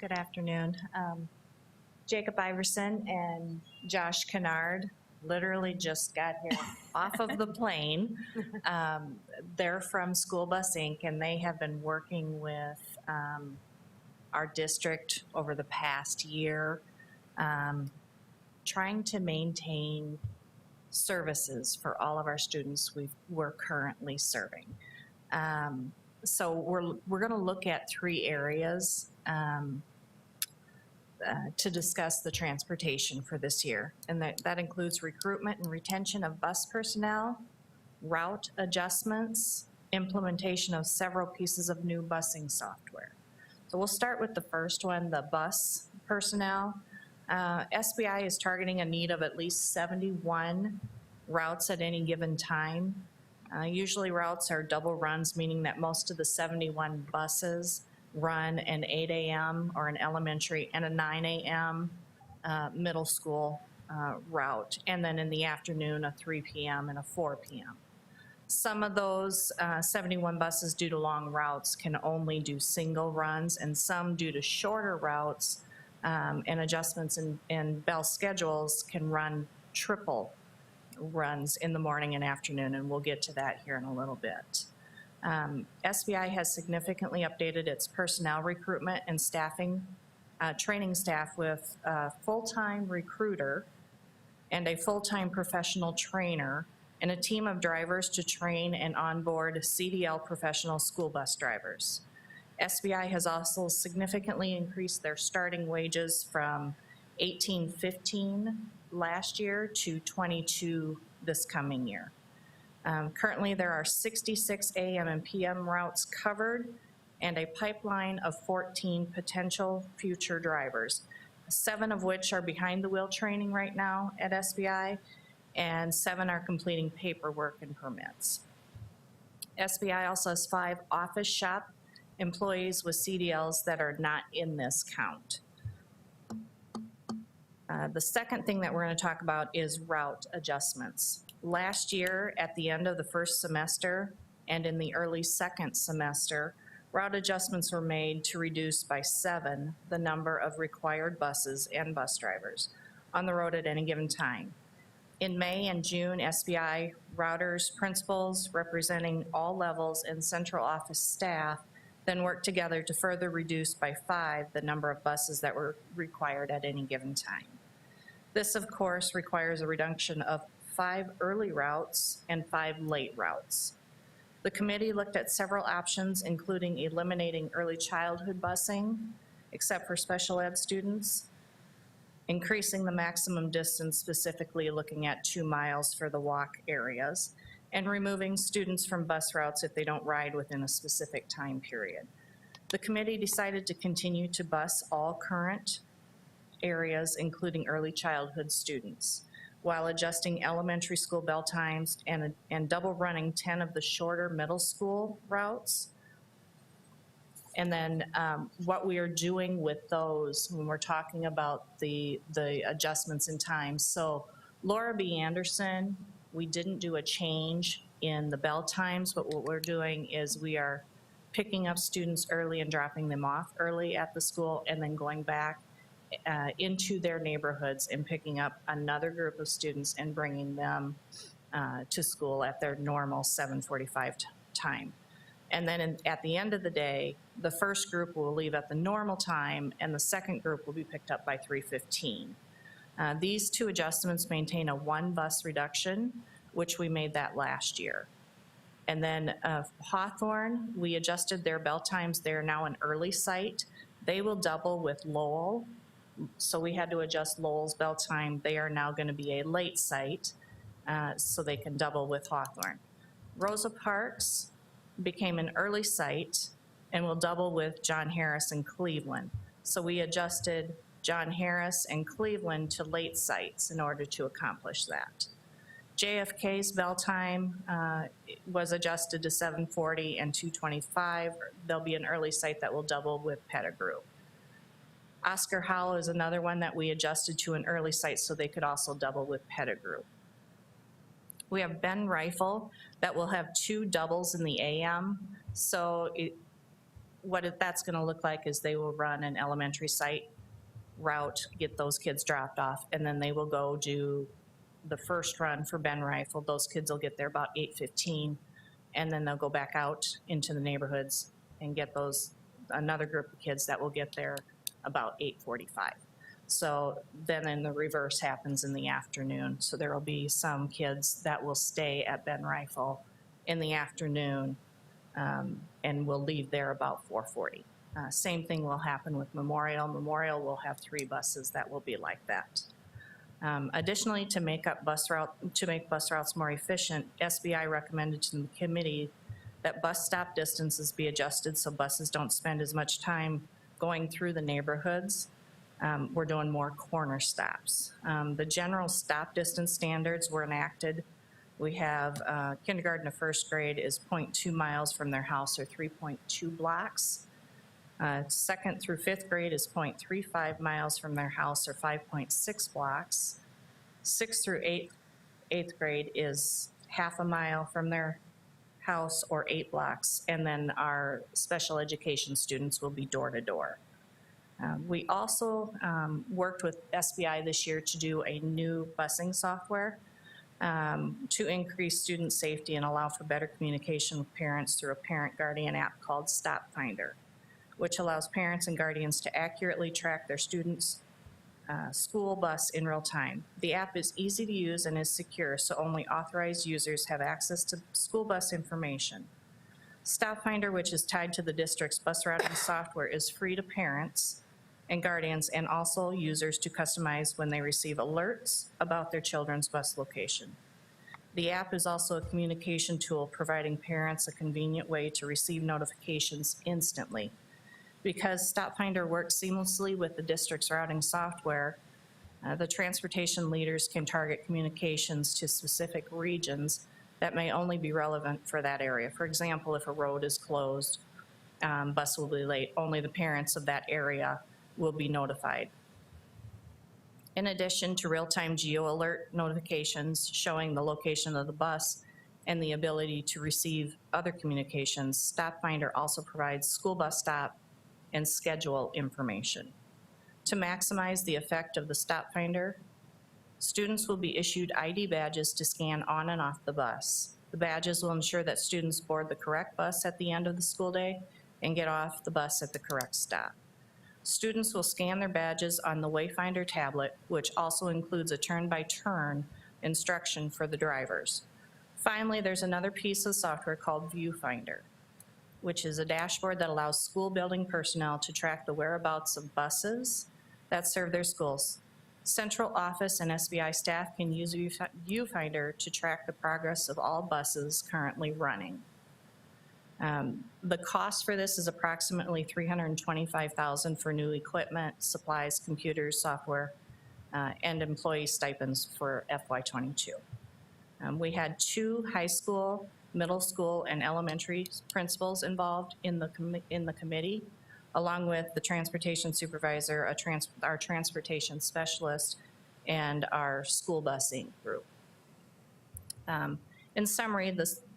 Good afternoon. Jacob Iverson and Josh Kennard literally just got here off of the plane. They're from School Bus Inc., and they have been working with our district over the past year, trying to maintain services for all of our students we're currently serving. So we're going to look at 3 areas to discuss the transportation for this year. And that includes recruitment and retention of bus personnel, route adjustments, implementation of several pieces of new busing software. So we'll start with the first one, the bus personnel. SBI is targeting a need of at least 71 routes at any given time. Usually routes are double runs, meaning that most of the 71 buses run an 8 a.m. or an elementary and a 9 a.m. Middle school route, and then in the afternoon, a 3 p.m. and a 4 p.m. Some of those 71 buses, due to long routes, can only do single runs, and some, due to shorter routes and adjustments in bell schedules, can run triple runs in the morning and afternoon, and we'll get to that here in a little bit. SBI has significantly updated its personnel recruitment and staffing, training staff with a full-time recruiter and a full-time professional trainer and a team of drivers to train and onboard CDL professional school bus drivers. SBI has also significantly increased their starting wages from $18.15 last year to $22 this coming year. Currently, there are 66 AM and PM routes covered and a pipeline of 14 potential future drivers, 7 of which are behind the wheel training right now at SBI, and 7 are completing paperwork and permits. SBI also has 5 office shop employees with CDLs that are not in this count. The second thing that we're going to talk about is route adjustments. Last year, at the end of the first semester and in the early second semester, route adjustments were made to reduce by 7 the number of required buses and bus drivers on the road at any given time. In May and June, SBI routers, principals representing all levels, and central office staff then worked together to further reduce by 5 the number of buses that were required at any given time. This, of course, requires a reduction of 5 early routes and 5 late routes. The committee looked at several options, including eliminating early childhood busing, except for special ed students, increasing the maximum distance, specifically looking at 2 miles for the walk areas, and removing students from bus routes if they don't ride within a specific time period. The committee decided to continue to bus all current areas, including early childhood students, while adjusting elementary school bell times and double running 10 of the shorter middle school routes. And then what we are doing with those when we're talking about the adjustments in time. So Laura B. Anderson, we didn't do a change in the bell times, but what we're doing is we are picking up students early and dropping them off early at the school, and then going back into their neighborhoods and picking up another group of students and bringing them to school at their normal 7:45 time. And then at the end of the day, the first group will leave at the normal time, and the second group will be picked up by 3:15. These 2 adjustments maintain a 1 bus reduction, which we made that last year. And then Hawthorne, we adjusted their bell times. They're now an early site. They will double with Lowell. So we had to adjust Lowell's bell time. They are now going to be a late site, so they can double with Hawthorne. Rosa Parks became an early site and will double with John Harris and Cleveland. So we adjusted John Harris and Cleveland to late sites in order to accomplish that. JFK's bell time was adjusted to 7:40 and 2:25. There'll be an early site that will double with Pettigrew. Oscar Howell is another one that we adjusted to an early site so they could also double with Pettigrew. We have Ben Rifle that will have 2 doubles in the AM. So what that's going to look like is they will run an elementary site route, get those kids dropped off, and then they will go do the first run for Ben Rifle. Those kids will get there about 8:15, and then they'll go back out into the neighborhoods and get another group of kids that will get there about 8:45. So then the reverse happens in the afternoon. So there will be some kids that will stay at Ben Rifle in the afternoon and will leave there about 4:40. Same thing will happen with Memorial. Memorial will have 3 buses that will be like that. Additionally, to make bus routes more efficient, SBI recommended to the committee that bus stop distances be adjusted so buses don't spend as much time going through the neighborhoods. We're doing more corner stops. The general stop distance standards were enacted. We have kindergarten to first grade is 0.2 miles from their house or 3.2 blocks. Second through fifth grade is 0.35 miles from their house or 5.6 blocks. Sixth through eighth grade is half a mile from their house or 8 blocks. And then our special education students will be door to door. We also worked with SBI this year to do a new busing software to increase student safety and allow for better communication with parents through a parent-guardian app called Stop Finder, which allows parents and guardians to accurately track their students' school bus in real time. The app is easy to use and is secure, so only authorized users have access to school bus information. Stop Finder, which is tied to the district's bus routing software, is free to parents and guardians and also users to customize when they receive alerts about their children's bus location. The app is also a communication tool providing parents a convenient way to receive notifications instantly. Because Stop Finder works seamlessly with the district's routing software, the transportation leaders can target communications to specific regions that may only be relevant for that area. For example, if a road is closed, bus will be late, only the parents of that area will be notified. In addition to real-time geo alert notifications showing the location of the bus and the ability to receive other communications, Stop Finder also provides school bus stop and schedule information. To maximize the effect of the Stop Finder, students will be issued ID badges to scan on and off the bus. The badges will ensure that students board the correct bus at the end of the school day and get off the bus at the correct stop. Students will scan their badges on the Wayfinder tablet, which also includes a turn-by-turn instruction for the drivers. Finally, there's another piece of software called Viewfinder, which is a dashboard that allows school building personnel to track the whereabouts of buses that serve their schools. Central office and SBI staff can use Viewfinder to track the progress of all buses currently running. The cost for this is approximately $325,000 for new equipment, supplies, computers, software, and employee stipends for FY22. We had 2 high school, middle school, and elementary principals involved in the committee, along with the transportation supervisor, our transportation specialist, and our school busing group. In summary,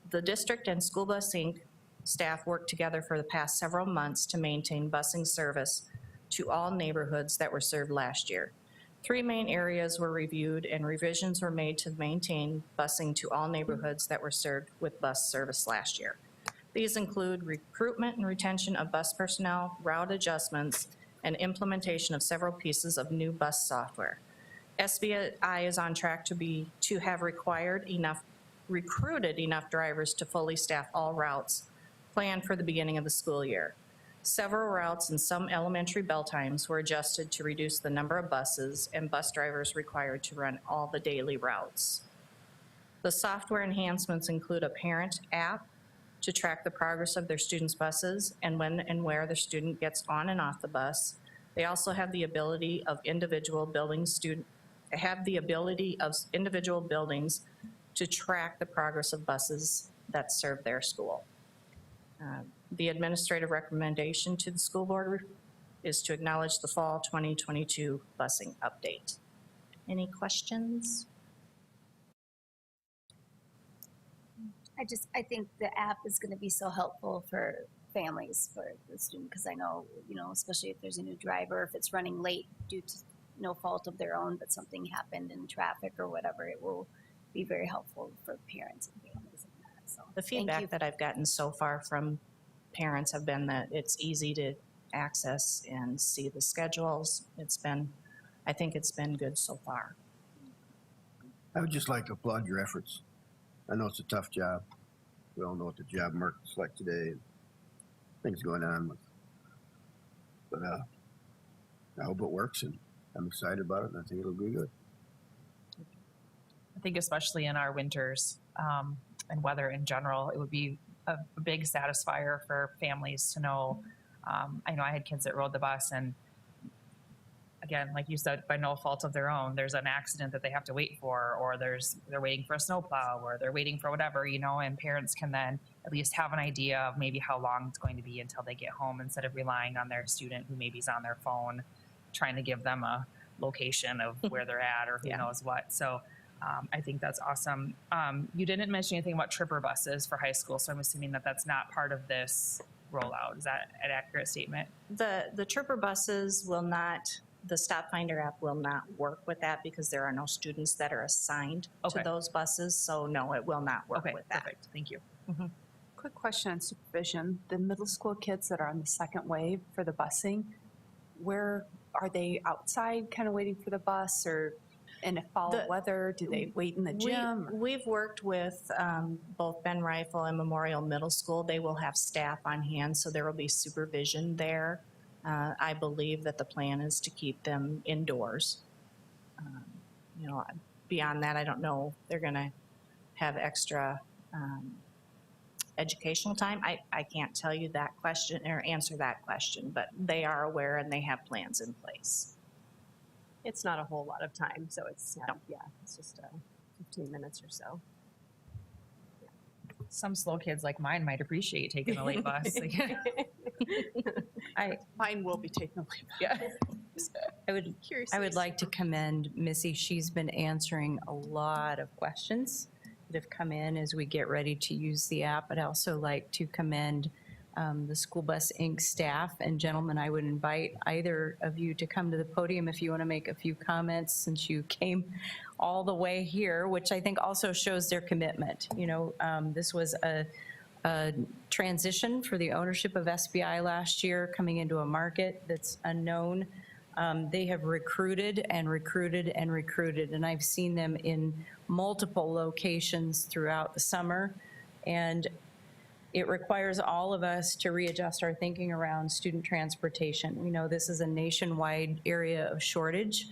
the district and School Bus Inc. staff worked together for the past several months to maintain busing service to all neighborhoods that were served last year. 3 main areas were reviewed and revisions were made to maintain busing to all neighborhoods that were served with bus service last year. These include recruitment and retention of bus personnel, route adjustments, and implementation of several pieces of new bus software. SBI is on track to have recruited enough drivers to fully staff all routes planned for the beginning of the school year. Several routes and some elementary bell times were adjusted to reduce the number of buses and bus drivers required to run all the daily routes. The software enhancements include a parent app to track the progress of their students' buses and when and where the student gets on and off the bus. They also have the ability of individual buildings to track the progress of buses that serve their school. The administrative recommendation to the school board is to acknowledge the fall 2022 busing update. Any questions? I think the app is going to be so helpful for families, for the student, because I know, especially if there's a new driver, if it's running late due to no fault of their own, but something happened in traffic or whatever, it will be very helpful for parents and families in that. So The feedback that I've gotten so far from parents have been that it's easy to access and see the schedules. I think it's been good so far. I would just like to applaud your efforts. I know it's a tough job. We all know what the job market's like today. Things going on but I hope it works, and I'm excited about it, and I think it'll be good. I think especially in our winters and weather in general, it would be a big satisfier for families to know. I know I had kids that rode the bus, and again, like you said, by no fault of their own, there's an accident that they have to wait for, or they're waiting for a snowplow, or they're waiting for whatever, and parents can then at least have an idea of maybe how long it's going to be until they get home, instead of relying on their student who maybe is on their phone trying to give them a location of where they're at or who knows what. So I think that's awesome. You didn't mention anything about tripper buses for high school, so I'm assuming that that's not part of this rollout. Is that an accurate statement? The tripper buses will not, the Stop Finder app will not work with that because there are no students that are assigned Okay. to those buses. So no, it will not work Okay, with that. perfect. Thank you. Quick question on supervision. The middle school kids that are on the second wave for the busing, where are they outside kind of waiting for the bus, or in a fall The- weather? Do they wait in the gym? We've worked with both Ben Rifle and Memorial Middle School. They will have staff on hand, so there will be supervision there. I believe that the plan is to keep them indoors. Beyond that, I don't know, they're going to have extra educational time. I can't tell you that question or answer that question, but they are aware and they have plans in place. It's not a whole lot of time, so it's, it's just 15 minutes or so. Some slow kids like mine might appreciate taking a late bus. Mine will be taken away. Yeah. I would like to commend Missy. She's been answering a lot of questions that have come in as we get ready to use the app. I'd also like to commend the School Bus Inc. staff. And gentlemen, I would invite either of you to come to the podium if you want to make a few comments, since you came all the way here, which I think also shows their commitment. This was a transition for the ownership of SBI last year, coming into a market that's unknown. They have recruited and recruited and recruited, and I've seen them in multiple locations throughout the summer. And it requires all of us to readjust our thinking around student transportation. We know this is a nationwide area of shortage,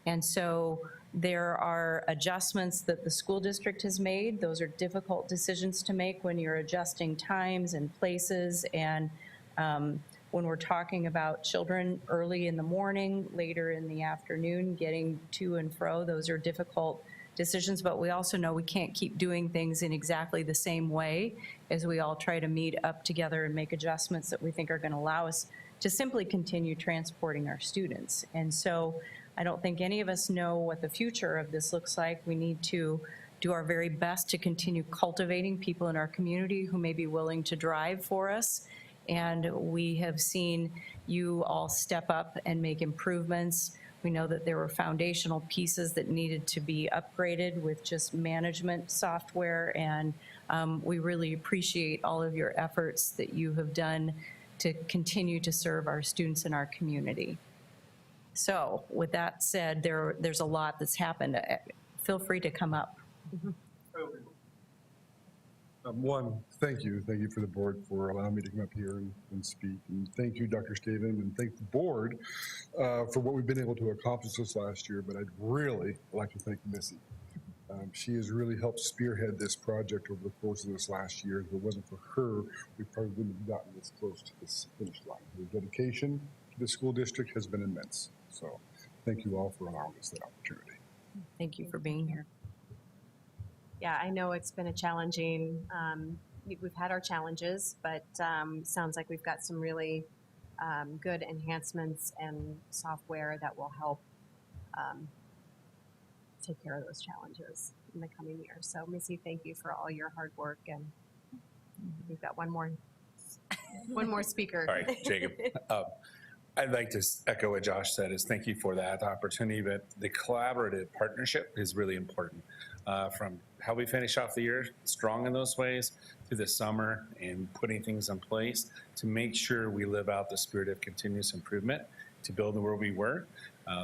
and so there are adjustments that the school district has made. Those are difficult decisions to make when you're adjusting times and places, and when we're talking about children early in the morning, later in the afternoon, getting to and fro, those are difficult decisions, but we also know we can't keep doing things in exactly the same way as we all try to meet up together and make adjustments that we think are going to allow us to simply continue transporting our students. And so I don't think any of us know what the future of this looks like. We need to do our very best to continue cultivating people in our community who may be willing to drive for us. And we have seen you all step up and make improvements. We know that there were foundational pieces that needed to be upgraded with just management software, and we really appreciate all of your efforts that you have done to continue to serve our students in our community. So with that said, there's a lot that's happened. Feel free to come up. One, thank you. Thank you for the board for allowing me to come up here and speak. And thank you, Dr. Staven, and thank the board for what we've been able to accomplish this last year. But I'd really like to thank Missy. She has really helped spearhead this project over the course of this last year. If it wasn't for her, we probably wouldn't have gotten this close to this finish line. Her dedication to the school district has been immense. So thank you all for allowing us that opportunity. Thank you for being here. Yeah, I know it's been a challenging, we've had our challenges, but sounds like we've got some really good enhancements and software that will help take care of those challenges in the coming year. So Missy, thank you for all your hard work, and we've got one more speaker. All right, Jacob. I'd like to echo what Josh said, is thank you for that opportunity, but the collaborative partnership is really important. From how we finish off the year strong in those ways through the summer and putting things in place to make sure we live out the spirit of continuous improvement to build where we were.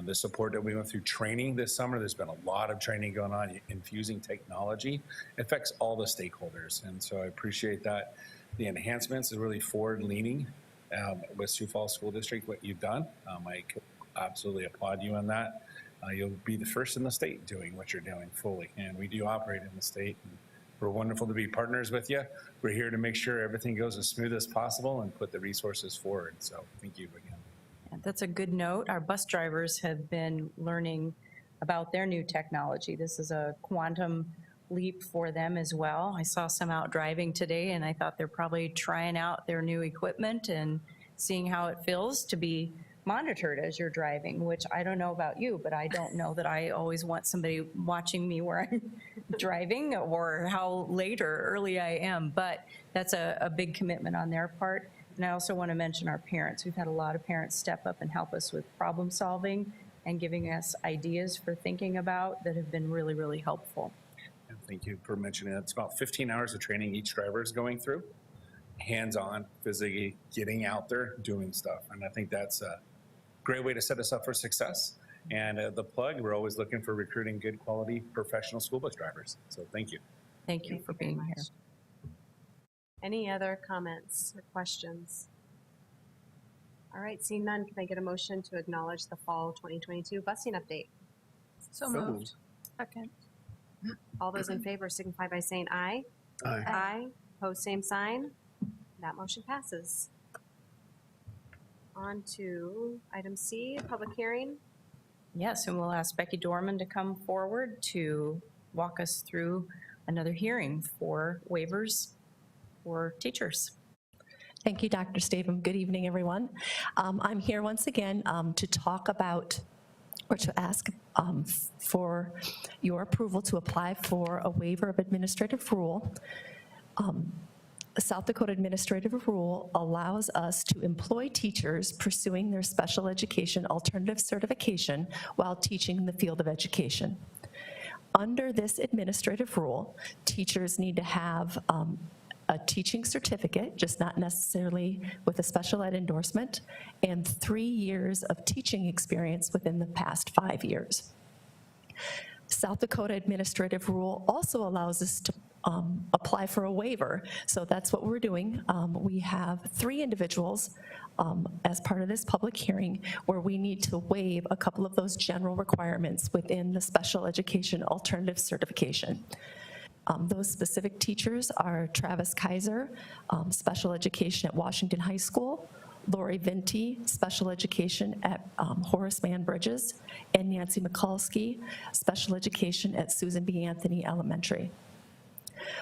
The support that we went through training this summer, there's been a lot of training going on, infusing technology. It affects all the stakeholders, and so I appreciate that. The enhancements is really forward-leaning with Sioux Falls School District, what you've done. I absolutely applaud you on that. You'll be the first in the state doing what you're doing fully, and we do operate in the state. And we're wonderful to be partners with you. We're here to make sure everything goes as smooth as possible and put the resources forward. So thank you again. That's a good note. Our bus drivers have been learning about their new technology. This is a quantum leap for them as well. I saw some out driving today, and I thought they're probably trying out their new equipment and seeing how it feels to be monitored as you're driving, which I don't know about you, but I don't know that I always want somebody watching me where I'm driving or how late or early I am. But that's a big commitment on their part. And I also want to mention our parents. We've had a lot of parents step up and help us with problem solving and giving us ideas for thinking about that have been really, really helpful. And thank you for mentioning that. It's about 15 hours of training each driver is going through, hands-on, physically getting out there, doing stuff. And I think that's a great way to set us up for success. And the plug, we're always looking for recruiting good quality professional school bus drivers. So thank you. Thank you for being here. Any other comments or questions? All right, seeing none, can I get a motion to acknowledge the fall 2022 busing update? So moved. Second. All those in favor signify by saying aye. Aye. Aye. Pose same sign. That motion passes. On to item C, public hearing. Yes, and we'll ask Becky Dorman to come forward to walk us through another hearing for waivers for teachers. Thank you, Dr. Stavum. Good evening, everyone. I'm here once again to talk about or to ask for your approval to apply for a waiver of administrative rule. The South Dakota administrative rule allows us to employ teachers pursuing their special education alternative certification while teaching in the field of education. Under this administrative rule, teachers need to have a teaching certificate, just not necessarily with a special ed endorsement, and 3 years of teaching experience within the past 5 years. South Dakota administrative rule also allows us to apply for a waiver. So that's what we're doing. We have 3 individuals as part of this public hearing where we need to waive a couple of those general requirements within the special education alternative certification. Those specific teachers are Travis Kaiser, special education at Washington High School, Lori Vinti, special education at Horace Mann Bridges, and Nancy Mikulski, special education at Susan B. Anthony Elementary.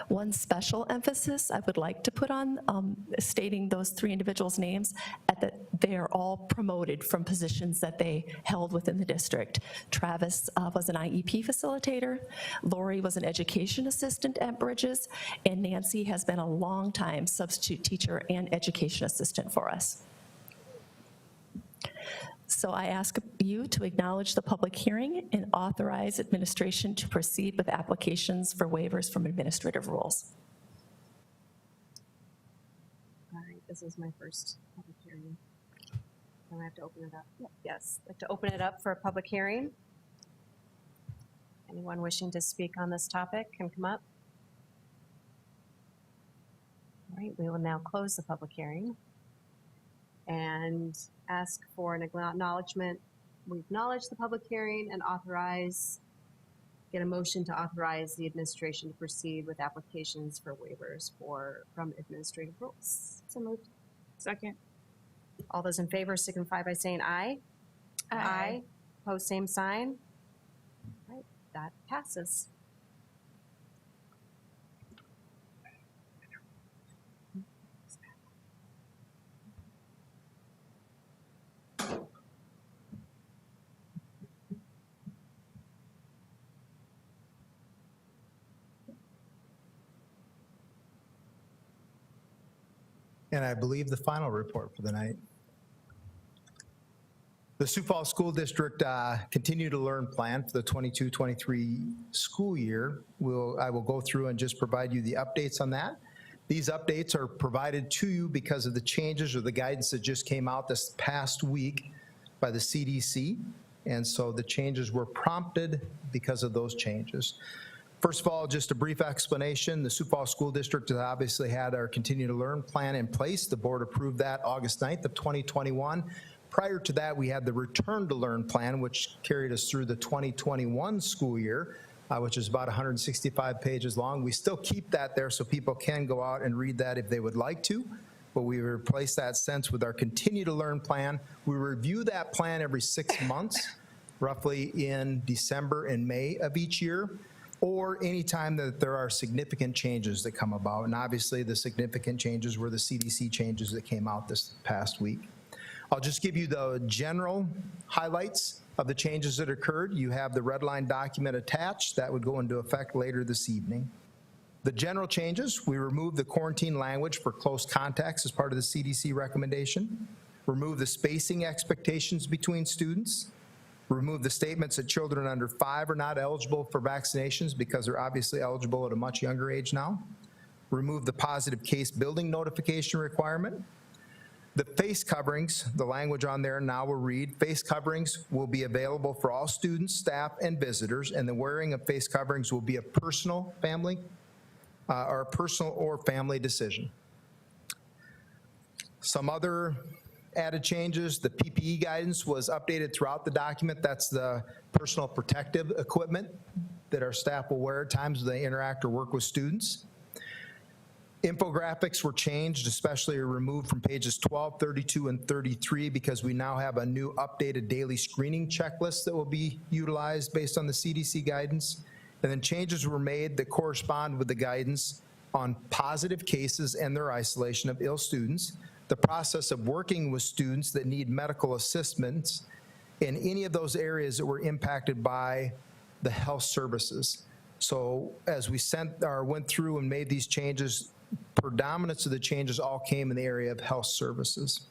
One special emphasis I would like to put on stating those 3 individuals' names, that they are all promoted from positions that they held within the district. Travis was an IEP facilitator, Lori was an education assistant at Bridges, and Nancy has been a long-time substitute teacher and education assistant for us. So I ask you to acknowledge the public hearing and authorize administration to proceed with applications for waivers from administrative rules. All right, this is my first public hearing. Do I have to open it up? Yes, I'd like to open it up for a public hearing. Anyone wishing to speak on this topic can come up. All right, we will now close the public hearing and ask for an acknowledgement. We acknowledge the public hearing and get a motion to authorize the administration to proceed with applications for waivers from administrative rules. So moved. Second. All those in favor signify by saying aye. Aye. Pose same sign. All right, that passes. And I believe the final report for the night. The Sioux Falls School District Continue to Learn plan for the 22-23 school year. I will go through and just provide you the updates on that. These updates are provided to you because of the changes or the guidance that just came out this past week by the CDC. And so the changes were prompted because of those changes. First of all, just a brief explanation. The Sioux Falls School District has obviously had our Continue to Learn plan in place. The board approved that August 9th of 2021. Prior to that, we had the Return to Learn plan, which carried us through the 2021 school year, which is about 165 pages long. We still keep that there so people can go out and read that if they would like to. but we replaced that since with our Continue to Learn plan. We review that plan every 6 months, roughly in December and May of each year, or anytime that there are significant changes that come about. And obviously the significant changes were the CDC changes that came out this past week. I'll just give you the general highlights of the changes that occurred. You have the red line document attached. That would go into effect later this evening. The general changes, we removed the quarantine language for close contacts as part of the CDC recommendation, remove the spacing expectations between students, remove the statements that children under 5 are not eligible for vaccinations because they're obviously eligible at a much younger age now, remove the positive case building notification requirement. The face coverings, the language on there now will read, face coverings will be available for all students, staff, and visitors, and the wearing of face coverings will be a personal family or family decision. Some other added changes, the PPE guidance was updated throughout the document. That's the personal protective equipment that our staff will wear at times when they interact or work with students. Infographics were changed, especially removed from pages 12, 32, and 33 because we now have a new updated daily screening checklist that will be utilized based on the CDC guidance. And then changes were made that correspond with the guidance on positive cases and their isolation of ill students, the process of working with students that need medical assistance in any of those areas that were impacted by the health services. So as we went through and made these changes, predominance of the changes all came in the area of health services.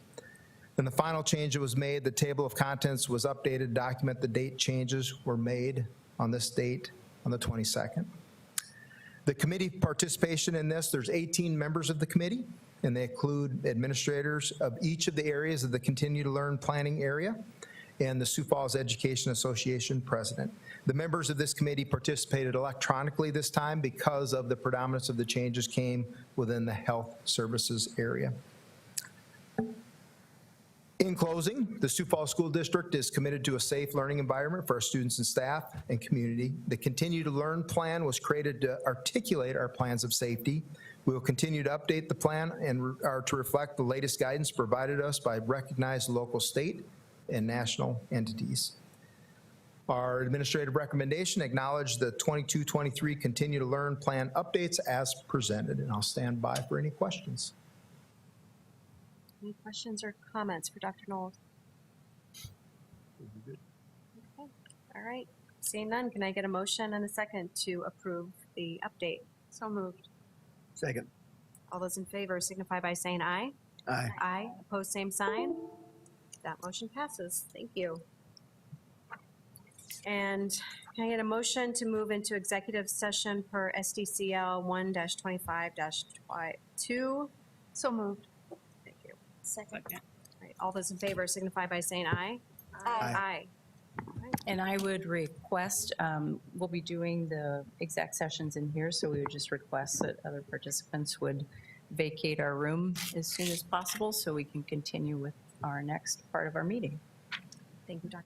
And the final change that was made, the table of contents was updated, document the date changes were made on this date on the 22nd. The committee participation in this, there's 18 members of the committee, and they include administrators of each of the areas of the Continue to Learn planning area and the Sioux Falls Education Association president. The members of this committee participated electronically this time because of the predominance of the changes came within the health services area. In closing, the Sioux Falls School District is committed to a safe learning environment for our students and staff and community. The Continue to Learn plan was created to articulate our plans of safety. We will continue to update the plan and to reflect the latest guidance provided us by recognized local, state, and national entities. Our administrative recommendation acknowledged the 22-23 Continue to Learn plan updates as presented, and I'll stand by for any questions. Any questions or comments for Dr. Knowles? Okay. All right. Seeing none, can I get a motion and a second to approve the update? So moved. Second. All those in favor signify by saying aye. Aye. Aye. Opposed, same sign. That motion passes. Thank you. And can I get a motion to move into executive session per SDCL 1-25-2? So moved. Thank you. Second. All right. All those in favor signify by saying aye. Aye. Aye. And I would request, we'll be doing the exec sessions in here, so we would just request that other participants would vacate our room as soon as possible so we can continue with our next part of our meeting. Thank you, Dr.